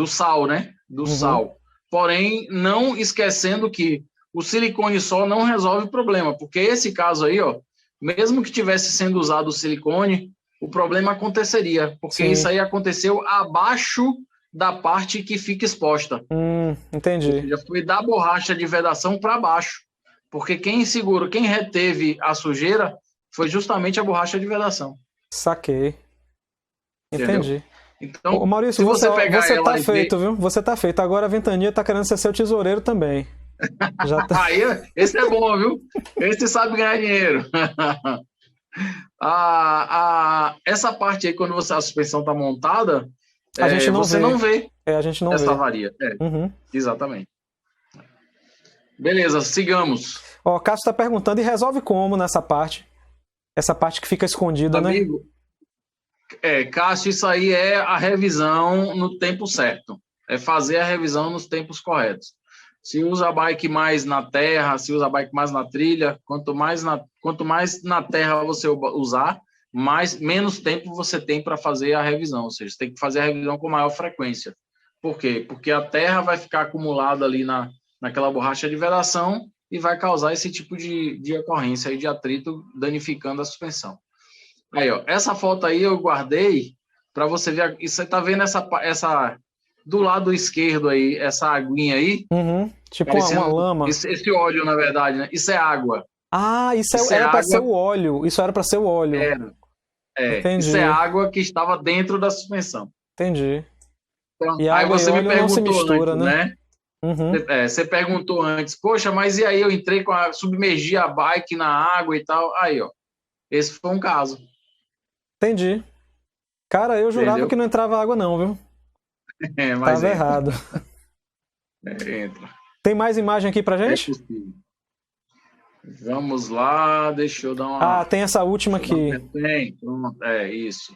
sal, né? Do sal. Porém, não esquecendo que o silicone só não resolve o problema, porque esse caso aí, ó, mesmo que tivesse sendo usado o silicone, o problema aconteceria, porque Sim. isso aí aconteceu abaixo da parte que fica exposta. Entendi. Já foi da borracha de vedação para baixo, porque quem reteve a sujeira foi justamente a borracha de vedação. Saquei. Entendi. Entendeu? Então, ô, Maurício, você tá feito, viu? Você tá feito. Agora a Ventania tá querendo ser seu tesoureiro também. Já tá... Aí, esse é bom, viu? Esse sabe ganhar dinheiro. Essa parte aí, quando a suspensão tá montada, A gente não você vê. não vê a gente não essa vê. avaria. Uhum. Exatamente. Beleza, sigamos. Ó, Cássio está perguntando, e resolve como nessa parte? Essa parte que fica escondida, Amigo, né? Cássio, isso aí é a revisão no tempo certo. É fazer a revisão nos tempos corretos. Se usa a bike mais na terra, se usa a bike mais na trilha, quanto mais na terra você usar, menos tempo você tem para fazer a revisão. Ou seja, você tem que fazer a revisão com maior frequência. Por quê? Porque a terra vai ficar acumulada ali naquela borracha de vedação e vai causar esse tipo de ocorrência aí de atrito, danificando a suspensão. Aí, ó, essa foto aí eu guardei para você ver. E você tá vendo essa do lado esquerdo aí, essa aguinha aí? Uhum. Tipo uma lama. Esse óleo, na verdade, né? Isso é água. Ah, isso era para ser o óleo. Isso era para ser o óleo. Entendi. Isso é água que estava dentro da suspensão. Entendi. Então, aí você me perguntou não se mistura, antes, né? Uhum. Você perguntou antes, poxa, mas e aí eu entrei submergi a bike na água e tal. Aí, ó, esse foi um caso. Entendi. Cara, eu jurava que não entrava água não, viu? Mas tava errado. Entra. Tem mais imagem aqui pra gente? É possível. Vamos lá, deixa eu dar uma... tem essa última aqui. Tem, pronto, isso.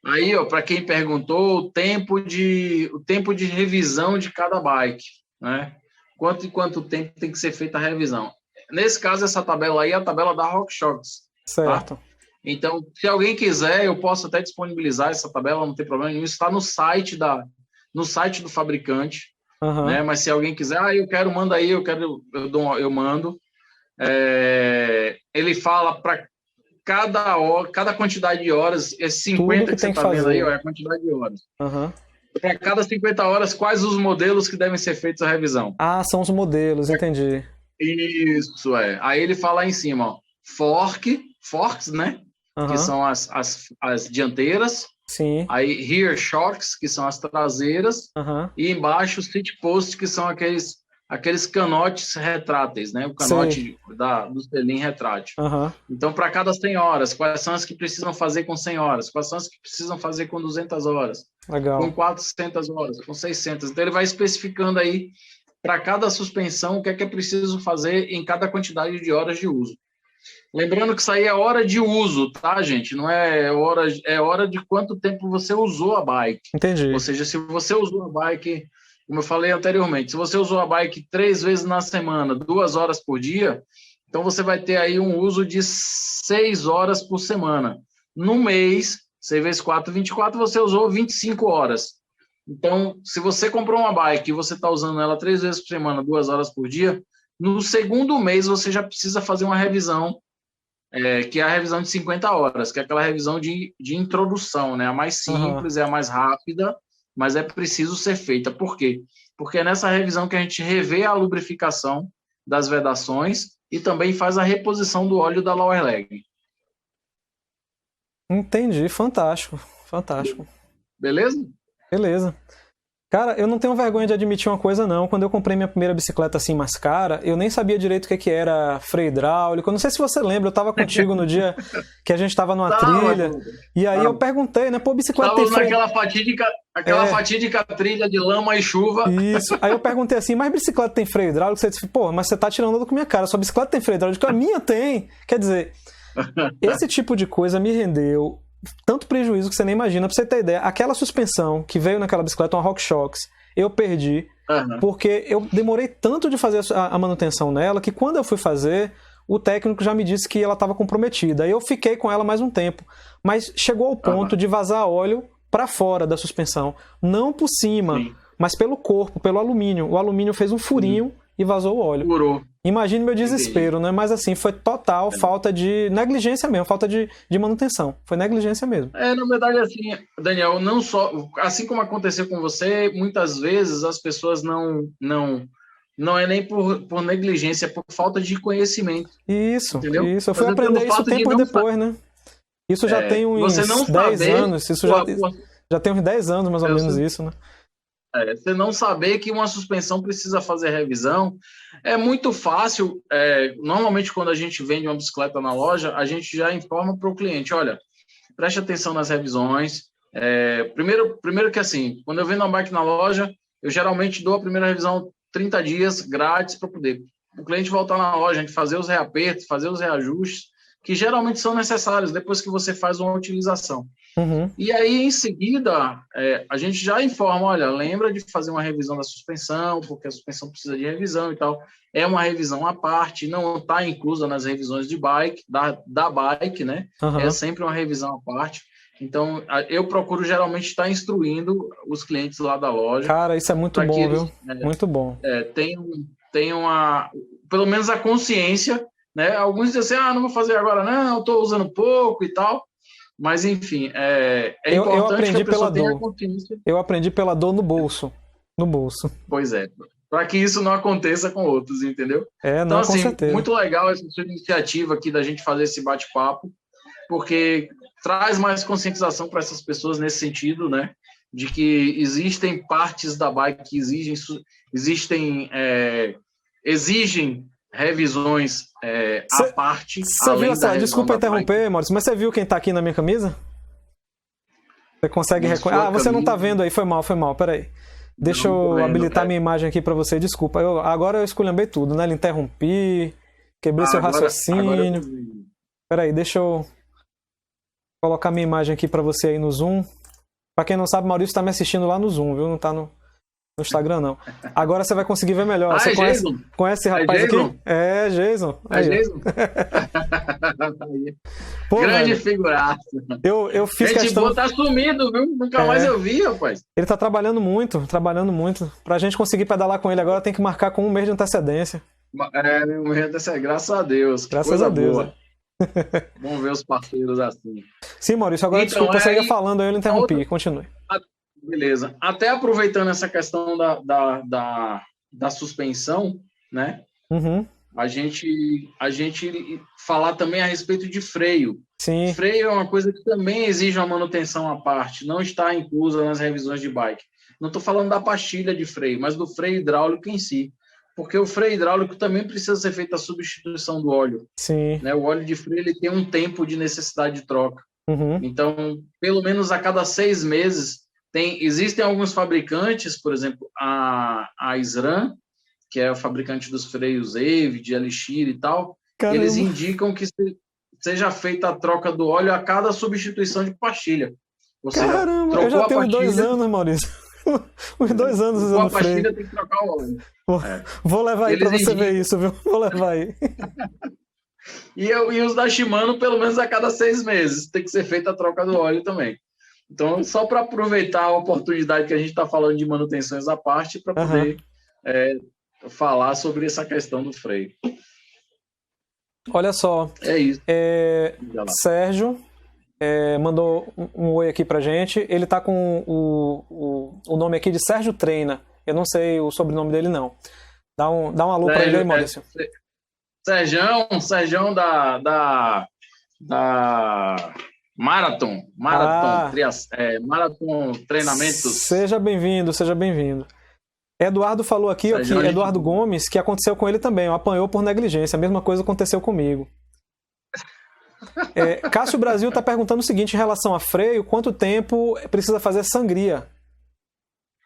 Aí, ó, para quem perguntou, o tempo de revisão de cada bike, né? Quanto tempo tem que ser feita a revisão? Nesse caso, essa tabela aí é a tabela da RockShox. Certo. Tá? Então, se alguém quiser, eu posso até disponibilizar essa tabela, não tem problema nenhum. Isso está no site do fabricante, né? Mas se alguém quiser, eu quero, manda aí, eu mando. Ele fala para cada quantidade de horas, esse 50 que você está vendo aí, ó, é a quantidade de horas. Para cada 50 horas, quais os modelos que devem ser feitos a revisão? São os modelos, entendi. Isso, Aí ele fala aí em cima, ó, forks, né? Que são as dianteiras. Sim. Aí rear shocks, que são as traseiras. E embaixo seat post, que são aqueles canotes retráteis, né? O canote do selim retrátil. Então, para cada 100 horas, quais são as que precisam fazer com 100 horas? Quais são as que precisam fazer com 200 horas? Legal. Com 400 horas, com 600. Então, ele vai especificando aí para cada suspensão o que é preciso fazer em cada quantidade de horas de uso. Lembrando que isso aí é hora de uso, tá, gente? Não é hora de quanto tempo você usou a bike. Entendi. Ou seja, se você usou a bike, como eu falei anteriormente, se você usou a bike 3 vezes na semana, 2 horas por dia, então você vai ter aí um uso de 6 horas por semana. No mês, 6 vezes 4, 24, você usou 25 horas. Então, se você comprou uma bike e você está usando ela 3 vezes por semana, 2 horas por dia, no segundo mês você já precisa fazer uma revisão, que é a revisão de 50 horas, que é aquela revisão de introdução, né? A mais simples, é a mais rápida, mas é preciso ser feita. Por quê? Porque é nessa revisão que a gente revê a lubrificação das vedações e também faz a reposição do óleo da lower leg. Entendi, fantástico, fantástico. Beleza? Beleza. Cara, eu não tenho vergonha de admitir uma coisa, não. Quando eu comprei minha primeira bicicleta assim mais cara, eu nem sabia direito o que era freio hidráulico. Eu não sei se você lembra, eu tava contigo no dia que a gente tava numa trilha. E aí eu perguntei, né? Pô, bicicleta tem freio... naquela fatídica trilha de lama e chuva. Isso. Aí eu perguntei assim, mas bicicleta tem freio hidráulico? Você disse, pô, mas você tá tirando onda com a minha cara. Sua bicicleta tem freio hidráulico? A minha tem. Quer dizer, esse tipo de coisa me rendeu tanto prejuízo que você nem imagina. Pra você ter ideia, aquela suspensão que veio naquela bicicleta, uma RockShox, eu perdi, porque eu demorei tanto de fazer a manutenção nela, que quando eu fui fazer, o técnico já me disse que ela estava comprometida. Aí eu fiquei com ela mais um tempo. Mas chegou ao ponto de vazar óleo para fora da suspensão. Não por cima, mas pelo corpo, pelo alumínio. O alumínio fez um furinho e vazou o óleo. Furou. Imagine meu desespero, né? Mas assim, foi total falta de negligência mesmo, falta de manutenção. Foi negligência mesmo. Na verdade, assim, Daniel, não só... Assim como aconteceu com você, muitas vezes as pessoas não é nem por negligência, é por falta de conhecimento. Isso, entendeu? Isso. Eu fui aprender isso tempo depois, né? Isso já tem uns 10 anos. Isso já tem uns 10 anos, mais ou menos, isso, né? Você não saber que uma suspensão precisa fazer revisão é muito fácil. Normalmente, quando a gente vende uma bicicleta na loja, a gente já informa para o cliente, olha, preste atenção nas revisões, Primeiro que assim, quando eu vendo uma bike na loja, eu geralmente dou a primeira revisão 30 dias grátis para poder o cliente voltar na loja, a gente fazer os reapertos, fazer os reajustes, que geralmente são necessários depois que você faz uma utilização. Uhum. E aí, em seguida, a gente já informa, olha, lembra de fazer uma revisão da suspensão, porque a suspensão precisa de revisão e tal. É uma revisão à parte, não está inclusa nas revisões de bike, da bike, né? Uhum. É sempre uma revisão à parte. Então, eu procuro geralmente estar instruindo os clientes lá da loja. Cara, isso é muito bom, eles, viu? Muito bom. Tenham pelo menos a consciência, né? Alguns dizem assim, não vou fazer agora não, estou usando pouco e tal. Mas, enfim, é importante que a pessoa tenha consciência. Eu aprendi pela dor no bolso. No bolso. Pois é. Para que isso não aconteça com outros, entendeu? Então, assim, com certeza. Muito legal essa sua iniciativa aqui da gente fazer esse bate-papo, porque traz mais conscientização para essas pessoas nesse sentido, né? De que existem partes da bike que exigem revisões à parte. Você viu essa? Desculpa interromper, Maurício, mas você viu quem está aqui na minha camisa? Você consegue reconhecer? Você não está vendo aí, foi mal, peraí. Deixa eu habilitar minha imagem aqui para você, desculpa. Agora eu esculhambei tudo, né? Interrompi, quebrei seu raciocínio. Peraí, deixa eu colocar minha imagem aqui para você aí no Zoom. Para quem não sabe, Maurício está me assistindo lá no Zoom, viu? Não está no Instagram, não. Agora você vai conseguir ver melhor. Você conhece esse rapaz aqui? É, Jason. Aí, Jason? Pô, grande velho, figuraça. Eu fiz questão... tá sumido, viu? Nunca mais eu vi, rapaz. Ele tá trabalhando muito. Pra gente conseguir pedalar com ele agora, tem que marcar com 1 mês de antecedência. 1 mês de antecedência, graças a Deus. Graças a Deus. Boa. Vamos ver os parceiros assim. Sim, Maurício, agora então, desculpa, você ia falando, eu interrompi, continue. Beleza. Até aproveitando essa questão da suspensão, né? Uhum. A gente falar também a respeito de freio. Sim. Freio é uma coisa que também exige uma manutenção à parte, não está inclusa nas revisões de bike. Não estou falando da pastilha de freio, mas do freio hidráulico em si. Porque o freio hidráulico também precisa ser feita a substituição do óleo. Sim. Né? O óleo de freio ele tem um tempo de necessidade de troca. Uhum. Então, pelo menos a cada 6 meses, existem alguns fabricantes, por exemplo, a SRAM, que é o fabricante dos freios EVE, de Elixir e tal, Caramba. Eles indicam que seja feita a troca do óleo a cada substituição de pastilha. Caramba, eu já tenho 2 anos, Maurício. Uns 2 anos usando a pastilha tem que trocar o óleo. Vou levar aí para você ver isso, viu? Vou levar aí. E os da Shimano, pelo menos a cada 6 meses, tem que ser feita a troca do óleo também. Então, só para aproveitar a oportunidade que a gente está falando de manutenções à parte, para poder falar sobre essa questão do freio. Olha só. É isso. Sérgio mandou um oi aqui pra gente. Ele tá com o nome aqui de Sérgio Treina. Eu não sei o sobrenome dele, não. Dá um alô para ele aí, Maurício. Sérgio da Marathon Treinamentos. Seja bem-vindo. Eduardo falou aqui, Eduardo Gomes, que aconteceu com ele também, apanhou por negligência, a mesma coisa aconteceu comigo. Cássio Brasil está perguntando o seguinte em relação a freio, quanto tempo precisa fazer sangria?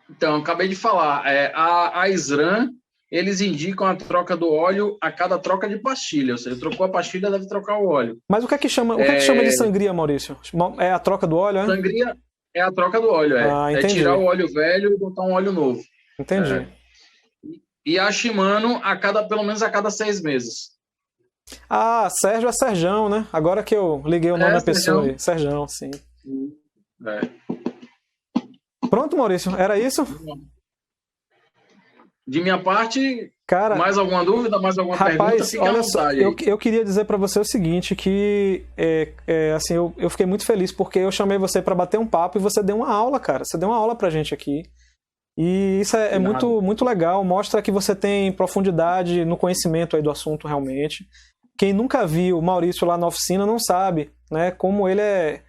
Então, acabei de falar, a SRAM, eles indicam a troca do óleo a cada troca de pastilha, ou seja, trocou a pastilha, deve trocar o óleo. Mas o que é que chama de sangria, Maurício? É a troca do óleo, Sangria é a troca do óleo, é tirar o óleo velho e botar um óleo novo. Entendi. E a Shimano, pelo menos a cada 6 meses. Sérgio é Serjão, né? Agora que eu liguei o nome da pessoa aí. Serjão, sim. Pronto, Maurício, era isso? De minha parte, cara, mais alguma dúvida, mais alguma pergunta? Fica olha só, eu queria dizer para você o seguinte, que assim, eu fiquei muito feliz porque eu chamei você para bater um papo e você deu uma aula, cara. Você deu uma aula pra gente aqui. E isso é muito, muito legal, mostra que você tem profundidade no conhecimento aí do assunto realmente. Quem nunca viu o Maurício lá na oficina não sabe, né, como ele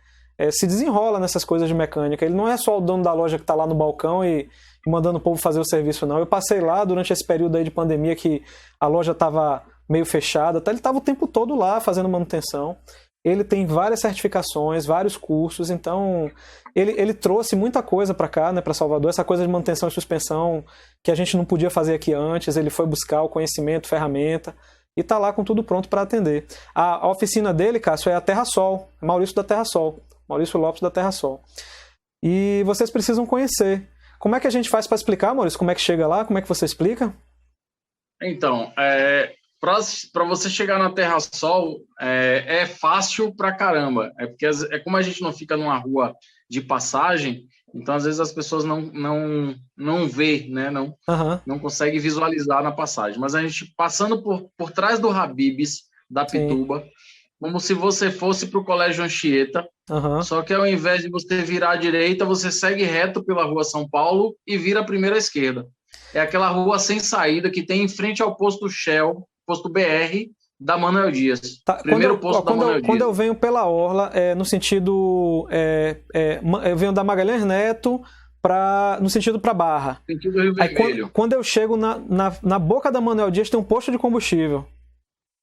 se desenrola nessas coisas de mecânica. Ele não é só o dono da loja que está lá no balcão e mandando o povo fazer o serviço, não. Eu passei lá durante esse período aí de pandemia que a loja estava meio fechada, ele estava o tempo todo lá fazendo manutenção. ele tem várias certificações, vários cursos, então ele trouxe muita coisa para cá, né, para Salvador, essa coisa de manutenção e suspensão que a gente não podia fazer aqui antes, ele foi buscar o conhecimento, ferramenta, e está lá com tudo pronto para atender. A oficina dele, Cássio, é a TerraSol, Maurício da TerraSol, Maurício Lopes da TerraSol. E vocês precisam conhecer. Como é que a gente faz para explicar, Maurício? Como é que chega lá? Como é que você explica? Então, para você chegar na TerraSol, é fácil pra caramba. É porque como a gente não fica numa rua de passagem, então às vezes as pessoas não vê, né? Não consegue visualizar na passagem. Mas a gente passando por trás do Habib's, da Pituba, como se você fosse para o Colégio Anchieta, só que ao invés de você virar à direita, você segue reto pela Rua São Paulo e vira a primeira à esquerda. É aquela rua sem saída que tem em frente ao posto Shell, posto BR, da Manuel Dias. Primeiro posto da Manuel Dias. Quando eu venho pela Orla, no sentido... eu venho da Magalhães Neto no sentido para Barra. Sentido Rio Vermelho. Aí, quando eu chego na boca da Manuel Dias, tem um posto de combustível.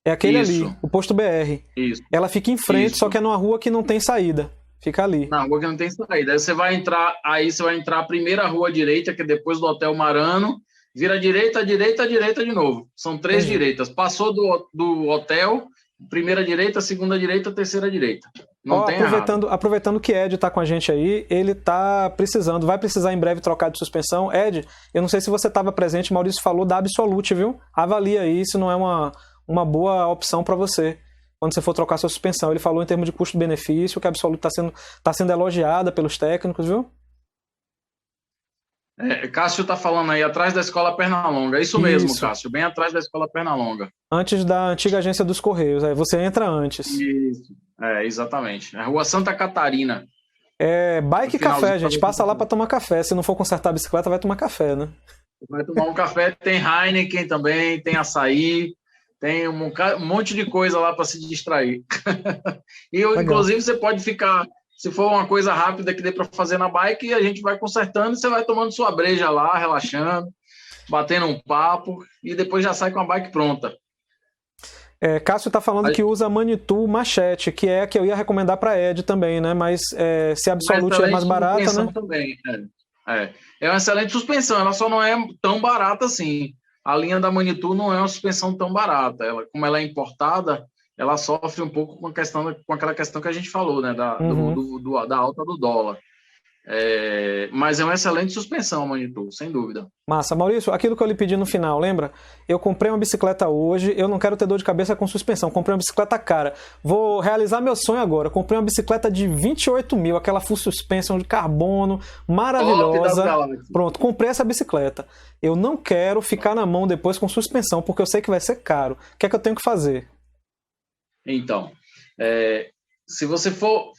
É aquele ali, o posto BR. Isso. Ela fica em frente, só que é numa rua que não tem saída. Fica ali. Na rua que não tem saída. Aí você vai entrar a primeira rua à direita, que é depois do Hotel Marano, vira à direita de novo. São 3 direitas. Passou do hotel, primeira direita, segunda direita, terceira direita. Não tem aproveitando que Ed está com a gente aí, ele está precisando, vai precisar em breve trocar de suspensão. Ed, eu não sei se você estava presente, Maurício falou da Absolute, viu? Avalia aí se não é uma boa opção para você quando você for trocar sua suspensão. Ele falou em termos de custo-benefício, que a Absolute está sendo elogiada pelos técnicos, viu? Cássio está falando aí, atrás da Escola Pernalonga. Isso mesmo, Cássio, bem atrás da Escola Pernalonga. Antes da antiga agência dos Correios, aí você entra antes. Isso, exatamente. A Rua Santa Catarina. Bike e café, gente. Passa lá para tomar café. Se não for consertar a bicicleta, vai tomar café, né? Vai tomar um café, tem Heineken também, tem açaí, tem um monte de coisa lá para se distrair. Inclusive, você pode ficar... Se for uma coisa rápida que dê para fazer na bike, a gente vai consertando e você vai tomando sua breja lá, relaxando, batendo um papo e depois já sai com a bike pronta. Cássio está falando que usa Manitou Machete, que é a que eu ia recomendar para Ed também, né? Mas se a Absolute é mais barata, né? Também, é uma excelente suspensão, ela só não é tão barata assim. A linha da Manitou não é uma suspensão tão barata. Como ela é importada, ela sofre um pouco com aquela questão que a gente falou, né? Da alta do dólar. Mas é uma excelente suspensão, Manitou, sem dúvida. Massa. Maurício, aquilo que eu lhe pedi no final, lembra? Eu comprei uma bicicleta hoje, eu não quero ter dor de cabeça com suspensão, comprei uma bicicleta cara. Vou realizar meu sonho agora, comprei uma bicicleta de 28 mil, aquela full suspension de carbono, maravilhosa. Pronto, comprei essa bicicleta. Eu não quero ficar na mão depois com suspensão, porque eu sei que vai ser caro. O que é que eu tenho que fazer? Então, se você for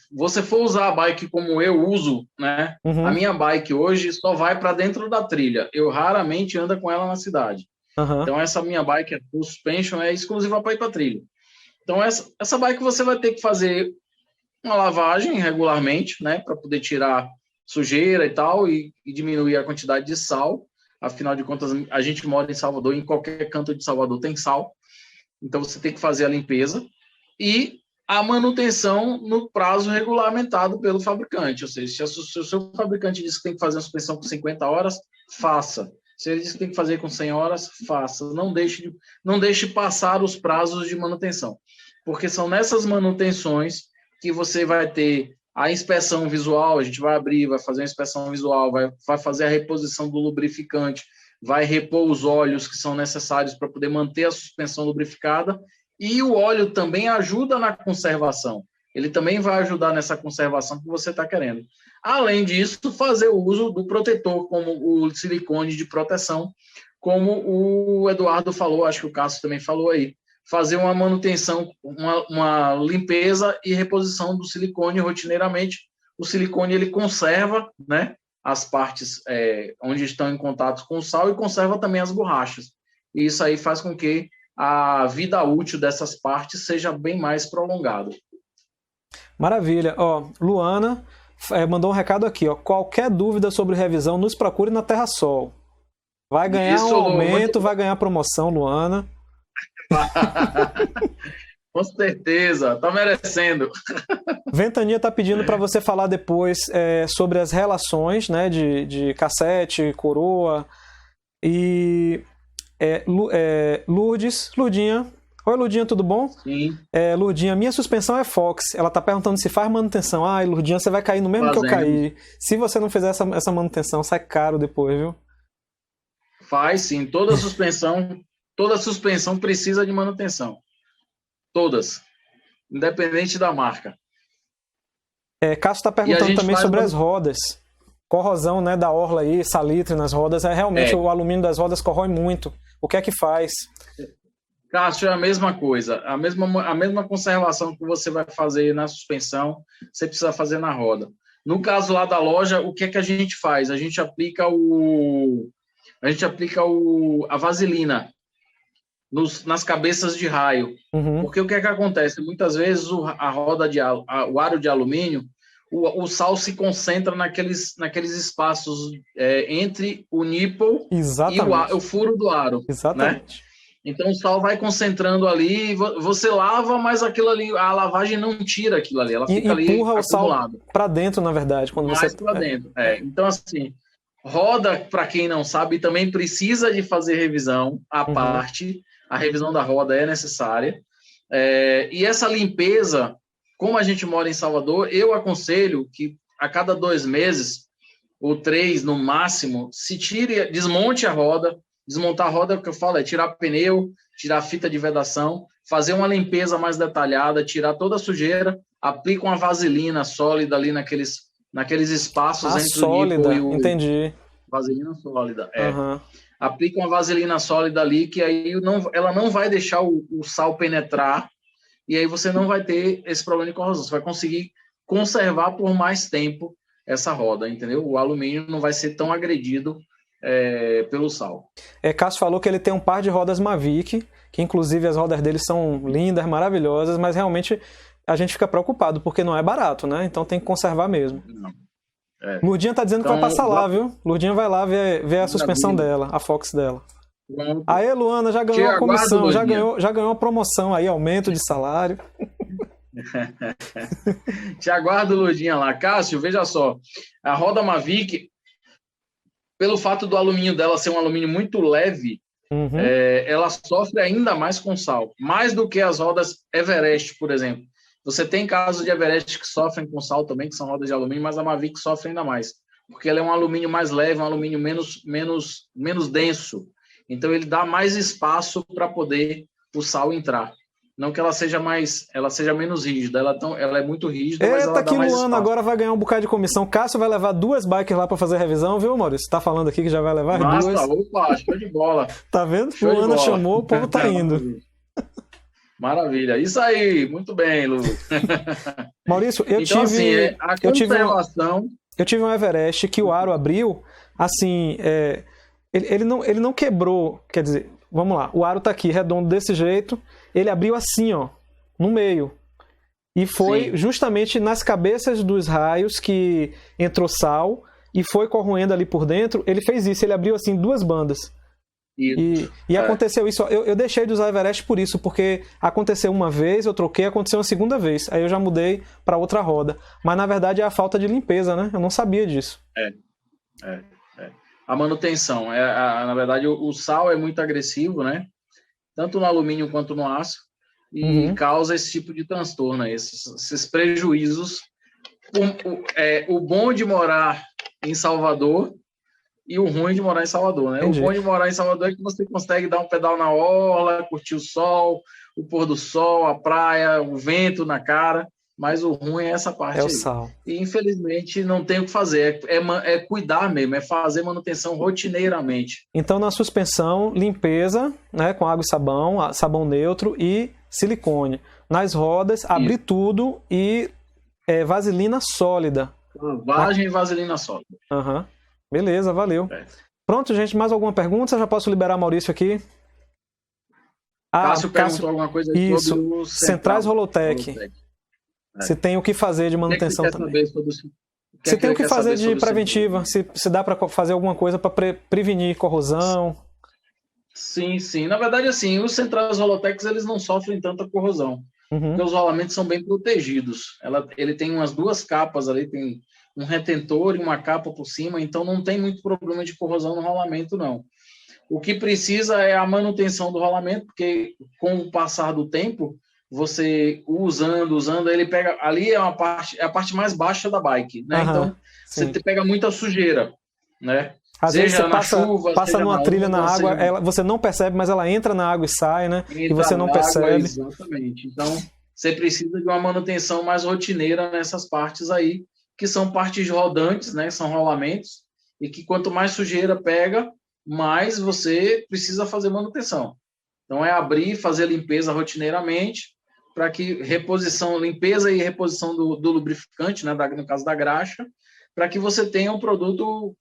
usar a bike como eu uso, né? A minha bike hoje só vai para dentro da trilha. Eu raramente ando com ela na cidade. Então, essa minha bike, a full suspension, é exclusiva para ir para trilha. Então, essa bike você vai ter que fazer uma lavagem regularmente, né? Para poder tirar sujeira e tal e diminuir a quantidade de sal. Afinal de contas, a gente mora em Salvador, em qualquer canto de Salvador tem sal. Então, você tem que fazer a limpeza. E a manutenção no prazo regulamentado pelo fabricante. Ou seja, se o seu fabricante diz que tem que fazer a suspensão com 50 horas, faça. Se ele diz que tem que fazer com 100 horas, faça. Não deixe passar os prazos de manutenção. Porque são nessas manutenções que você vai ter a inspeção visual, a gente vai abrir, vai fazer a inspeção visual, vai fazer a reposição do lubrificante, vai repor os óleos que são necessários para poder manter a suspensão lubrificada. E o óleo também ajuda na conservação. Ele também vai ajudar nessa conservação que você está querendo. Além disso, fazer o uso do protetor, como o silicone de proteção, como o Eduardo falou, acho que o Cássio também falou aí. Fazer uma manutenção, uma limpeza e reposição do silicone rotineiramente. O silicone ele conserva, né, as partes onde estão em contato com o sal e conserva também as borrachas. E isso aí faz com que a vida útil dessas partes seja bem mais prolongada. Maravilha. Luana mandou um recado aqui. Qualquer dúvida sobre revisão, nos procure na TerraSol. Vai ganhar um aumento, vai ganhar promoção, Luana. Com certeza, tá merecendo. Ventania está pedindo para você falar depois sobre as relações, né, de cassete, coroa e Lourdes, Lurdinha. Oi, Lurdinha, tudo bom? Sim. Lurdinha, minha suspensão é Fox. Ela tá perguntando se faz manutenção. Ai, Lurdinha, você vai cair no mesmo que eu caí. Se você não fizer essa manutenção, sai caro depois, viu? Faz sim. Toda suspensão precisa de manutenção. Todas. Independente da marca. Cássio está perguntando também sobre as rodas. Corrosão, né, da orla aí, salitre nas rodas. Realmente o alumínio das rodas corrói muito. O que é que faz? Cássio, é a mesma coisa. A mesma conservação que você vai fazer na suspensão, você precisa fazer na roda. No caso lá da loja, o que é que a gente faz? A gente aplica a vaselina nas cabeças de raio. Uhum. Porque o que é que acontece? Muitas vezes o aro de alumínio, o sal se concentra naqueles espaços entre o nipple e o furo do aro. Exatamente. Né? Então o sal vai concentrando ali, você lava, mas aquilo ali, a lavagem não tira aquilo ali, ela fica ali empurra o sal para dentro, na verdade, quando mais para dentro. Então assim, roda, para quem não sabe, também precisa de fazer revisão à parte. A revisão da roda é necessária. E essa limpeza, como a gente mora em Salvador, eu aconselho que a cada 2 meses, ou 3 no máximo, desmonte a roda. Desmontar a roda, o que eu falo, é tirar pneu, tirar a fita de vedação, fazer uma limpeza mais detalhada, tirar toda a sujeira, aplica uma vaselina sólida ali naqueles espaços entre sólida, o nipple e o... Entendi. Vaselina sólida, Uhum. Aplica uma vaselina sólida ali, que aí ela não vai deixar o sal penetrar, e aí você não vai ter esse problema de corrosão. Você vai conseguir conservar por mais tempo essa roda, entendeu? O alumínio não vai ser tão agredido pelo sal. Cássio falou que ele tem um par de rodas Mavic, que inclusive as rodas dele são lindas, maravilhosas, mas realmente a gente fica preocupado, porque não é barato, né? Então tem que conservar mesmo. Não. Lurdinha tá dizendo que vai passar lá, viu? Lurdinha vai lá ver a suspensão dela, a Fox dela. Pronto. Aí, Luana, já ganhou a comissão, já ganhou a promoção aí, aumento de salário. Te aguardo, Lurdinha, lá. Cássio, veja só, a roda Mavic, pelo fato do alumínio dela ser um alumínio muito leve, ela sofre ainda mais com sal, mais do que as rodas Everest, por exemplo. Você tem casos de Everest que sofrem com sal também, que são rodas de alumínio, mas a Mavic sofre ainda mais, porque ela é um alumínio mais leve, um alumínio menos denso. Então, ele dá mais espaço para poder o sal entrar. Não que ela seja menos rígida, ela é muito rígida, mas ela dá mais espaço. Luana agora vai ganhar um bocado de comissão. Cássio vai levar 2 bikes lá para fazer revisão, viu, Maurício? Tá falando aqui que já vai levar 2. Opa, show de bola. Tá vendo? Luana chamou, o povo tá indo. Maravilha. Isso aí, muito bem, Lu. Maurício, eu tive um Everest que o aro abriu, assim, ele não quebrou, quer dizer, vamos lá, o aro tá aqui, redondo desse jeito, ele abriu assim, ó, no meio. E foi justamente nas cabeças dos raios que entrou sal e foi corroendo ali por dentro, ele fez isso, ele abriu assim 2 bandas. E aconteceu isso, eu deixei de usar Everest por isso, porque aconteceu uma vez, eu troquei, aconteceu uma segunda vez, aí eu já mudei para outra roda. Mas na verdade é a falta de limpeza, né? Eu não sabia disso. A manutenção, na verdade o sal é muito agressivo, né? Tanto no alumínio quanto no aço, e causa esse tipo de transtorno, esses prejuízos. O bom de morar em Salvador e o ruim de morar em Salvador, né? Entendi. O bom de morar em Salvador é que você consegue dar um pedal na orla, curtir o sol, o pôr do sol, a praia, o vento na cara, mas o ruim é essa parte aí. O sal. E infelizmente não tem o que fazer, é cuidar mesmo, é fazer manutenção rotineiramente. Então na suspensão, limpeza, né, com água e sabão neutro e silicone. Nas rodas, abrir tudo e vaselina sólida. Lavagem e vaselina sólida. Beleza, valeu. Pronto, gente, mais alguma pergunta? Eu já posso liberar Maurício aqui? Cássio perguntou alguma coisa aí sobre o Centrais Rolotec. Se tem o que fazer de manutenção também. Se tem o que fazer de preventiva, se dá para fazer alguma coisa para prevenir corrosão. Sim. Na verdade, assim, os centrais Holotecs, eles não sofrem tanta corrosão. porque os rolamentos são bem protegidos. Ele tem umas 2 capas ali, tem um retentor e uma capa por cima, então não tem muito problema de corrosão no rolamento, não. O que precisa é a manutenção do rolamento, porque com o passar do tempo, você usando, ele pega... Ali é a parte mais baixa da bike, né? Então, você pega muita sujeira, né? Às vezes você passa numa trilha na água, você não percebe, mas ela entra na água e sai, né? E você não percebe. Exatamente. Então, você precisa de uma manutenção mais rotineira nessas partes aí, que são partes rodantes, né? São rolamentos, e que quanto mais sujeira pega, mais você precisa fazer manutenção. Então, é abrir, fazer limpeza rotineiramente, para que limpeza e reposição do lubrificante, né? No caso da graxa, para que você tenha um produto,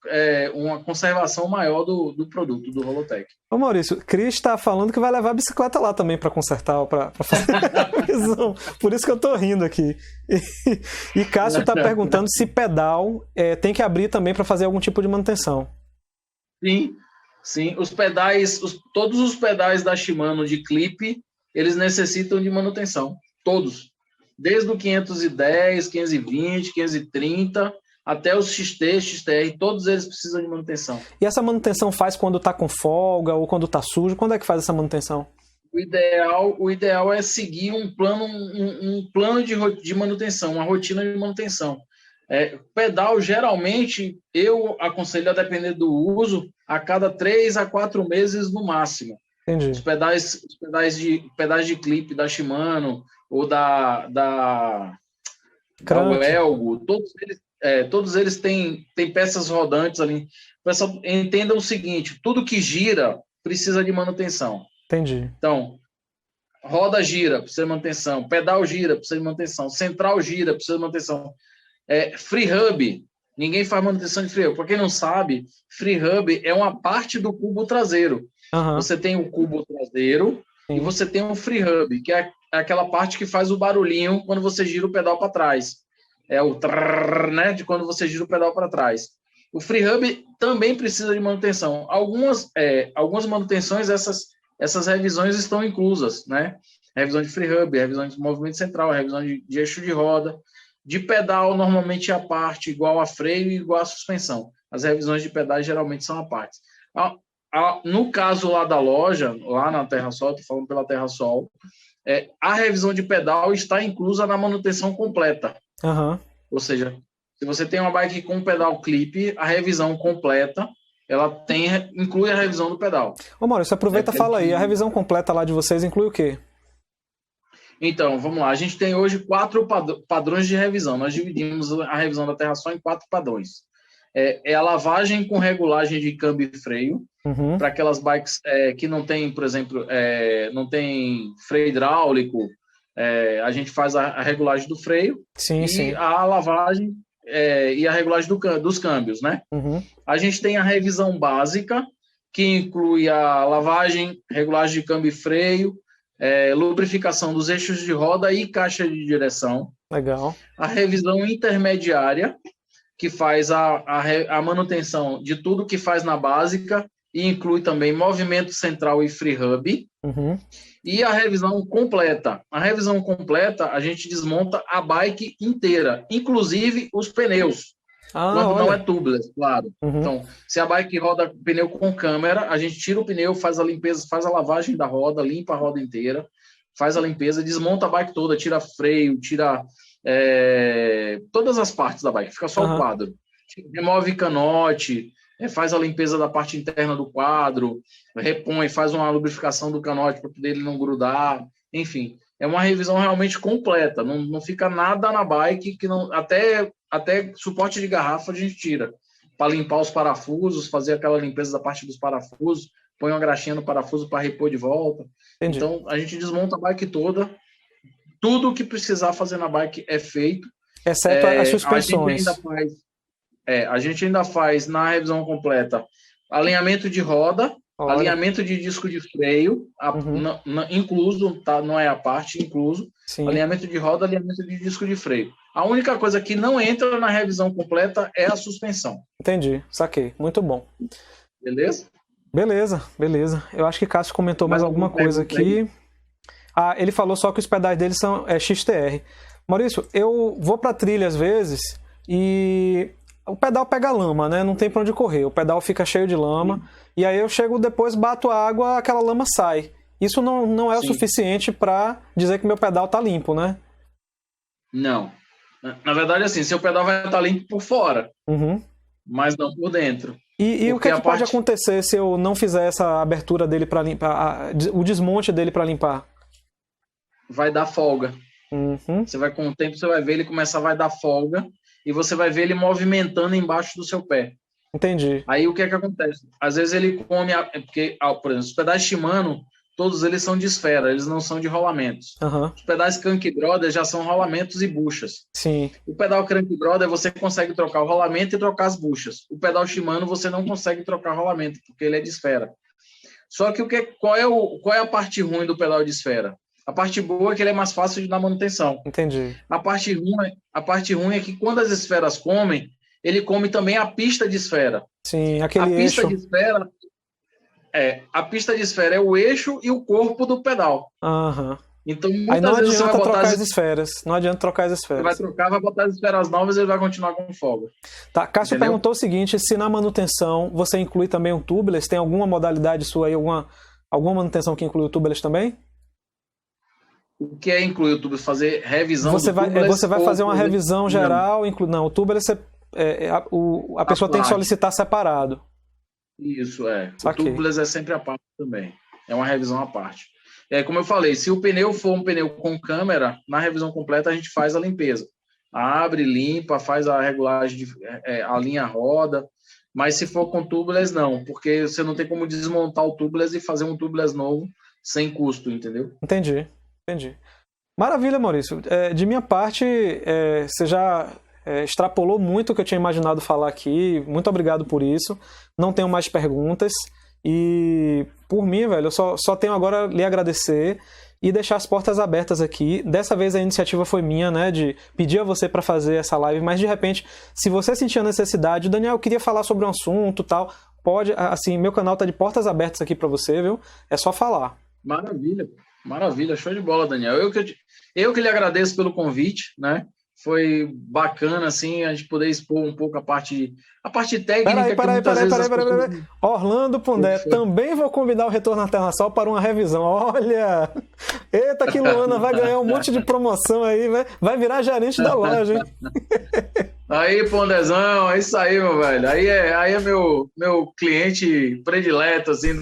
uma conservação maior do produto, do Rolotec. Ô Maurício, Cris está falando que vai levar a bicicleta lá também para consertar, para fazer a revisão. Por isso que eu estou rindo aqui. E Cássio está perguntando se pedal tem que abrir também para fazer algum tipo de manutenção. Sim. Os pedais, todos os pedais da Shimano de clipe, eles necessitam de manutenção. Todos. Desde o 510, 520, 530... até os XT, XTR, todos eles precisam de manutenção. E essa manutenção faz quando está com folga ou quando está sujo? Quando é que faz essa manutenção? O ideal é seguir um plano de manutenção, uma rotina de manutenção. Pedal, geralmente, eu aconselho, a depender do uso, a cada 3 a 4 meses no máximo. Entendi. Os pedais de clipe da Shimano ou da Welgo, todos eles têm peças rodantes ali. O pessoal entenda o seguinte: tudo que gira precisa de manutenção. Entendi. Então, roda gira, precisa de manutenção. Pedal gira, precisa de manutenção. Central gira, precisa de manutenção. Free hub, ninguém faz manutenção de free hub. Para quem não sabe, free hub é uma parte do cubo traseiro. Você tem o cubo traseiro e você tem o free hub, que é aquela parte que faz o barulhinho quando você gira o pedal para trás. É o trrr, né, de quando você gira o pedal para trás. O free hub também precisa de manutenção. Algumas manutenções, essas revisões estão inclusas, né? Revisão de free hub, revisão de movimento central, revisão de eixo de roda. De pedal, normalmente é a parte igual a freio e igual a suspensão. As revisões de pedais geralmente são a parte. No caso lá da loja, lá na TerraSol, estou falando pela TerraSol, a revisão de pedal está inclusa na manutenção completa. Ou seja, se você tem uma bike com pedal clipe, a revisão completa, ela inclui a revisão do pedal. Ô Maurício, aproveita e fala aí, a revisão completa lá de vocês inclui o quê? Então, vamos lá, a gente tem hoje 4 padrões de revisão. Nós dividimos a revisão da TerraSol em 4 padrões. A lavagem com regulagem de câmbio e freio, para aquelas bikes que não tem, por exemplo, não tem freio hidráulico. A gente faz a regulagem do freio e a lavagem e a regulagem dos câmbios, né? A gente tem a revisão básica, que inclui a lavagem, regulagem de câmbio e freio, lubrificação dos eixos de roda e caixa de direção. Legal. A revisão intermediária, que faz a manutenção de tudo que faz na básica e inclui também movimento central e free hub. E a revisão completa. A revisão completa, a gente desmonta a bike inteira, inclusive os pneus. Quando não é tubeless, claro. Então, se a bike roda pneu com câmera, a gente tira o pneu, faz a limpeza, faz a lavagem da roda, limpa a roda inteira, faz a limpeza, desmonta a bike toda, tira freio, tira todas as partes da bike, fica só o quadro. Remove canote, faz a limpeza da parte interna do quadro, repõe, faz uma lubrificação do canote para poder ele não grudar, enfim. É uma revisão realmente completa, não fica nada na bike, que não, até suporte de garrafa a gente tira, para limpar os parafusos, fazer aquela limpeza da parte dos parafusos, põe uma graxinha no parafuso para repor de volta. Entendi. Então, a gente desmonta a bike toda, tudo o que precisar fazer na bike é feito. Exceto as suspensões. A gente ainda faz na revisão completa alinhamento de roda, alinhamento de disco de freio, incluso, tá? Não é a parte, incluso. Sim. Alinhamento de roda, alinhamento de disco de freio. A única coisa que não entra na revisão completa é a suspensão. Entendi, saquei. Muito bom. Beleza? Beleza. Eu acho que Cássio comentou mais alguma coisa aqui. Ele falou só que os pedais dele são XTR. Maurício, eu vou pra trilha às vezes e o pedal pega lama, né? Não tem pra onde correr. O pedal fica cheio de lama. E aí eu chego depois, bato a água, aquela lama sai. Isso não é o suficiente pra dizer que meu pedal tá limpo, né? Não. Na verdade, assim, seu pedal vai estar limpo por fora, mas não por dentro. E o que pode acontecer se eu não fizer essa abertura dele para limpar, o desmonte dele para limpar? Vai dar folga. Você vai, com o tempo, você vai ver ele começar a dar folga e você vai ver ele movimentando embaixo do seu pé. Entendi. Aí o que é que acontece? Às vezes ele come, porque, por exemplo, os pedais Shimano, todos eles são de esfera, eles não são de rolamentos. Os pedais Crank Brother já são rolamentos e buchas. Sim. O pedal Crank Brother você consegue trocar o rolamento e trocar as buchas. O pedal Shimano você não consegue trocar o rolamento, porque ele é de esfera. Só que qual é a parte ruim do pedal de esfera? A parte boa é que ele é mais fácil de dar manutenção. Entendi. A parte ruim é que quando as esferas comem, ele come também a pista de esfera. Sim, aquele eixo. A pista de esfera é o eixo e o corpo do pedal. Então, aí não adianta trocar as esferas. Não adianta trocar as esferas. Você vai trocar, vai botar as esferas novas e ele vai continuar com folga. Tá, Cássio perguntou o seguinte, se na manutenção você inclui também um tubeless, tem alguma modalidade sua aí, alguma manutenção que inclui o tubeless também? O que é incluir o tubeless? Fazer revisão você do vai, tubeless? Você vai fazer uma revisão geral, não, o tubeless a pessoa tem que solicitar separado. Isso, O tubeless é sempre a parte também. É uma revisão à parte. Como eu falei, se o pneu for um pneu com câmera, na revisão completa a gente faz a limpeza. Abre, limpa, faz a regulagem, alinha a roda. Mas se for com tubeless, não. Porque você não tem como desmontar o tubeless e fazer um tubeless novo sem custo, entendeu? Entendi. Maravilha, Maurício. De minha parte, você já extrapolou muito o que eu tinha imaginado falar aqui. Muito obrigado por isso. Não tenho mais perguntas. E por mim, velho, eu só tenho agora lhe agradecer e deixar as portas abertas aqui. Dessa vez a iniciativa foi minha, né, de pedir a você para fazer essa live, mas de repente, se você sentir a necessidade, Daniel, eu queria falar sobre um assunto, tal, pode, assim, meu canal tá de portas abertas aqui para você, viu? É só falar. Maravilha, show de bola, Daniel. Eu que lhe agradeço pelo convite, né? Foi bacana, assim, a gente poder expor um pouco a parte técnica. Peraí. Orlando Pondé, também vou convidar o Retorno Internacional para uma revisão. Olha! Eita, que Luana vai ganhar um monte de promoção aí, vai virar gerente da loja, hein? Aí, Pondezão, é isso aí, meu velho. Aí é meu cliente predileto, assim,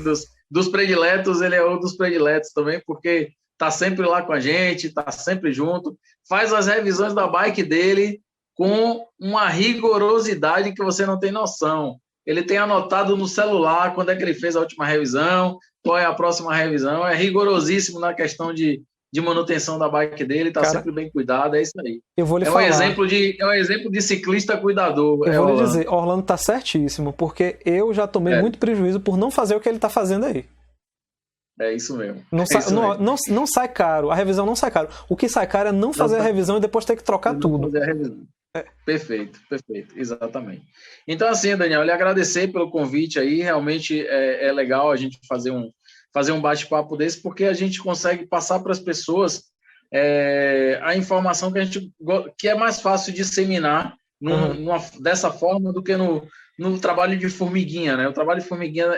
dos prediletos, ele é um dos prediletos também, porque tá sempre lá com a gente, tá sempre junto, faz as revisões da bike dele com uma rigorosidade que você não tem noção. Ele tem anotado no celular quando é que ele fez a última revisão, qual é a próxima revisão, é rigorosíssimo na questão de manutenção da bike dele, tá sempre bem cuidado, é isso aí. Eu vou lhe falar. É um exemplo de ciclista cuidador. Eu vou lhe dizer, Orlando tá certíssimo, porque eu já tomei muito prejuízo por não fazer o que ele tá fazendo aí. É isso mesmo. Não sai caro, a revisão não sai caro. O que sai caro é não fazer a revisão e depois ter que trocar tudo. Fazer a revisão. Perfeito, exatamente. Então, assim, Daniel, eu lhe agradecer pelo convite aí, realmente é legal a gente fazer um bate-papo desse, porque a gente consegue passar para as pessoas a informação que é mais fácil disseminar dessa forma do que no trabalho de formiguinha, né? O trabalho de formiguinha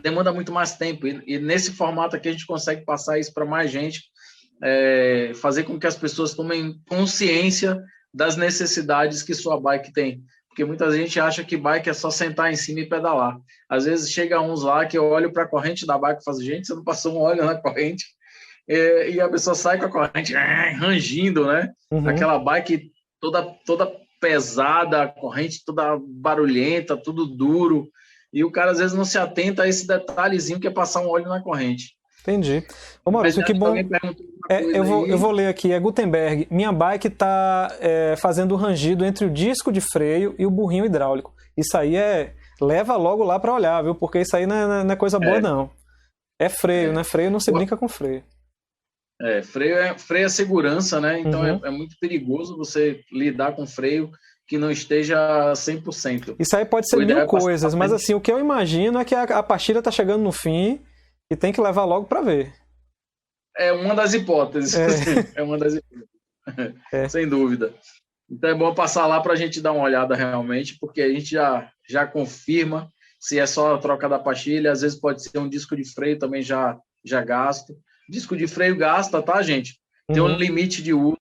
demanda muito mais tempo, e nesse formato aqui a gente consegue passar isso para mais gente, fazer com que as pessoas tomem consciência das necessidades que sua bike tem, porque muita gente acha que bike é só sentar em cima e pedalar. Às vezes chega uns lá que eu olho para a corrente da bike e falo, gente, você não passou um óleo na corrente, e a pessoa sai com a corrente rangindo, né? Aquela bike toda pesada, a corrente toda barulhenta, tudo duro, e o cara às vezes não se atenta a esse detalhezinho que é passar um óleo na corrente. Entendi. Ô Maurício, que bom. Eu vou ler aqui, Gutenberg. Minha bike está fazendo o rangido entre o disco de freio e o burrinho hidráulico. Isso aí leva logo lá para olhar, viu? Porque isso aí não é coisa boa, não. É freio, né? Freio não se brinca com freio. Freio é segurança, né? Então é muito perigoso você lidar com freio que não esteja 100%. Isso aí pode ser mil coisas, mas assim, o que eu imagino é que a pastilha está chegando no fim e tem que levar logo para ver. é uma das hipóteses. É uma das hipóteses. Sem dúvida. Então é bom passar lá para a gente dar uma olhada realmente, porque a gente já confirma se é só a troca da pastilha, às vezes pode ser um disco de freio também já gasto. Disco de freio gasta, tá, gente? Tem um limite de uso,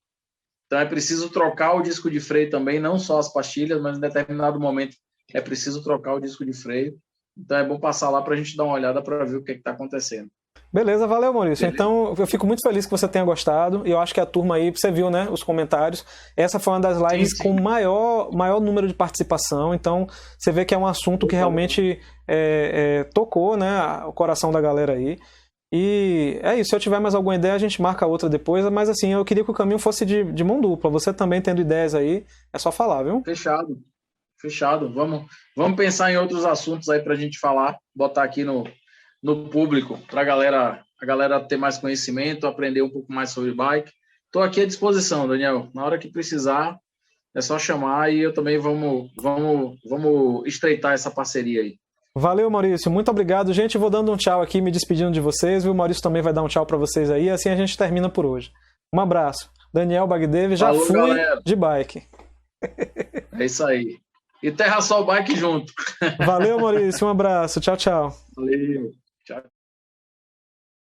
então é preciso trocar o disco de freio também, não só as pastilhas, mas em determinado momento é preciso trocar o disco de freio. Então é bom passar lá para a gente dar uma olhada para ver o que está acontecendo. Beleza, valeu, Maurício. Beleza. Então, eu fico muito feliz que você tenha gostado. E eu acho que a turma aí, você viu, né, os comentários. Essa foi uma das lives com maior número de participação. Então, você vê que é um assunto que realmente tocou, né, o coração da galera aí. E é isso. Se eu tiver mais alguma ideia, a gente marca outra depois. Mas, assim, eu queria que o caminho fosse de mão dupla. Você também tendo ideias aí, é só falar, viu? Fechado. Vamos pensar em outros assuntos aí pra gente falar. Botar aqui no público, para a galera ter mais conhecimento, aprender um pouco mais sobre bike. Estou aqui à disposição, Daniel. Na hora que precisar, é só chamar e eu também vamos estreitar essa parceria aí. Valeu, Maurício. Muito obrigado. Gente, vou dando um tchau aqui, me despedindo de vocês. O Maurício também vai dar um tchau para vocês aí. Assim a gente termina por hoje. Um abraço. Daniel Bagdev, já fui galera. De bike. É isso aí. E Terra Sol Bike junto. Valeu, Maurício. Um abraço. Tchau, tchau. Valeu.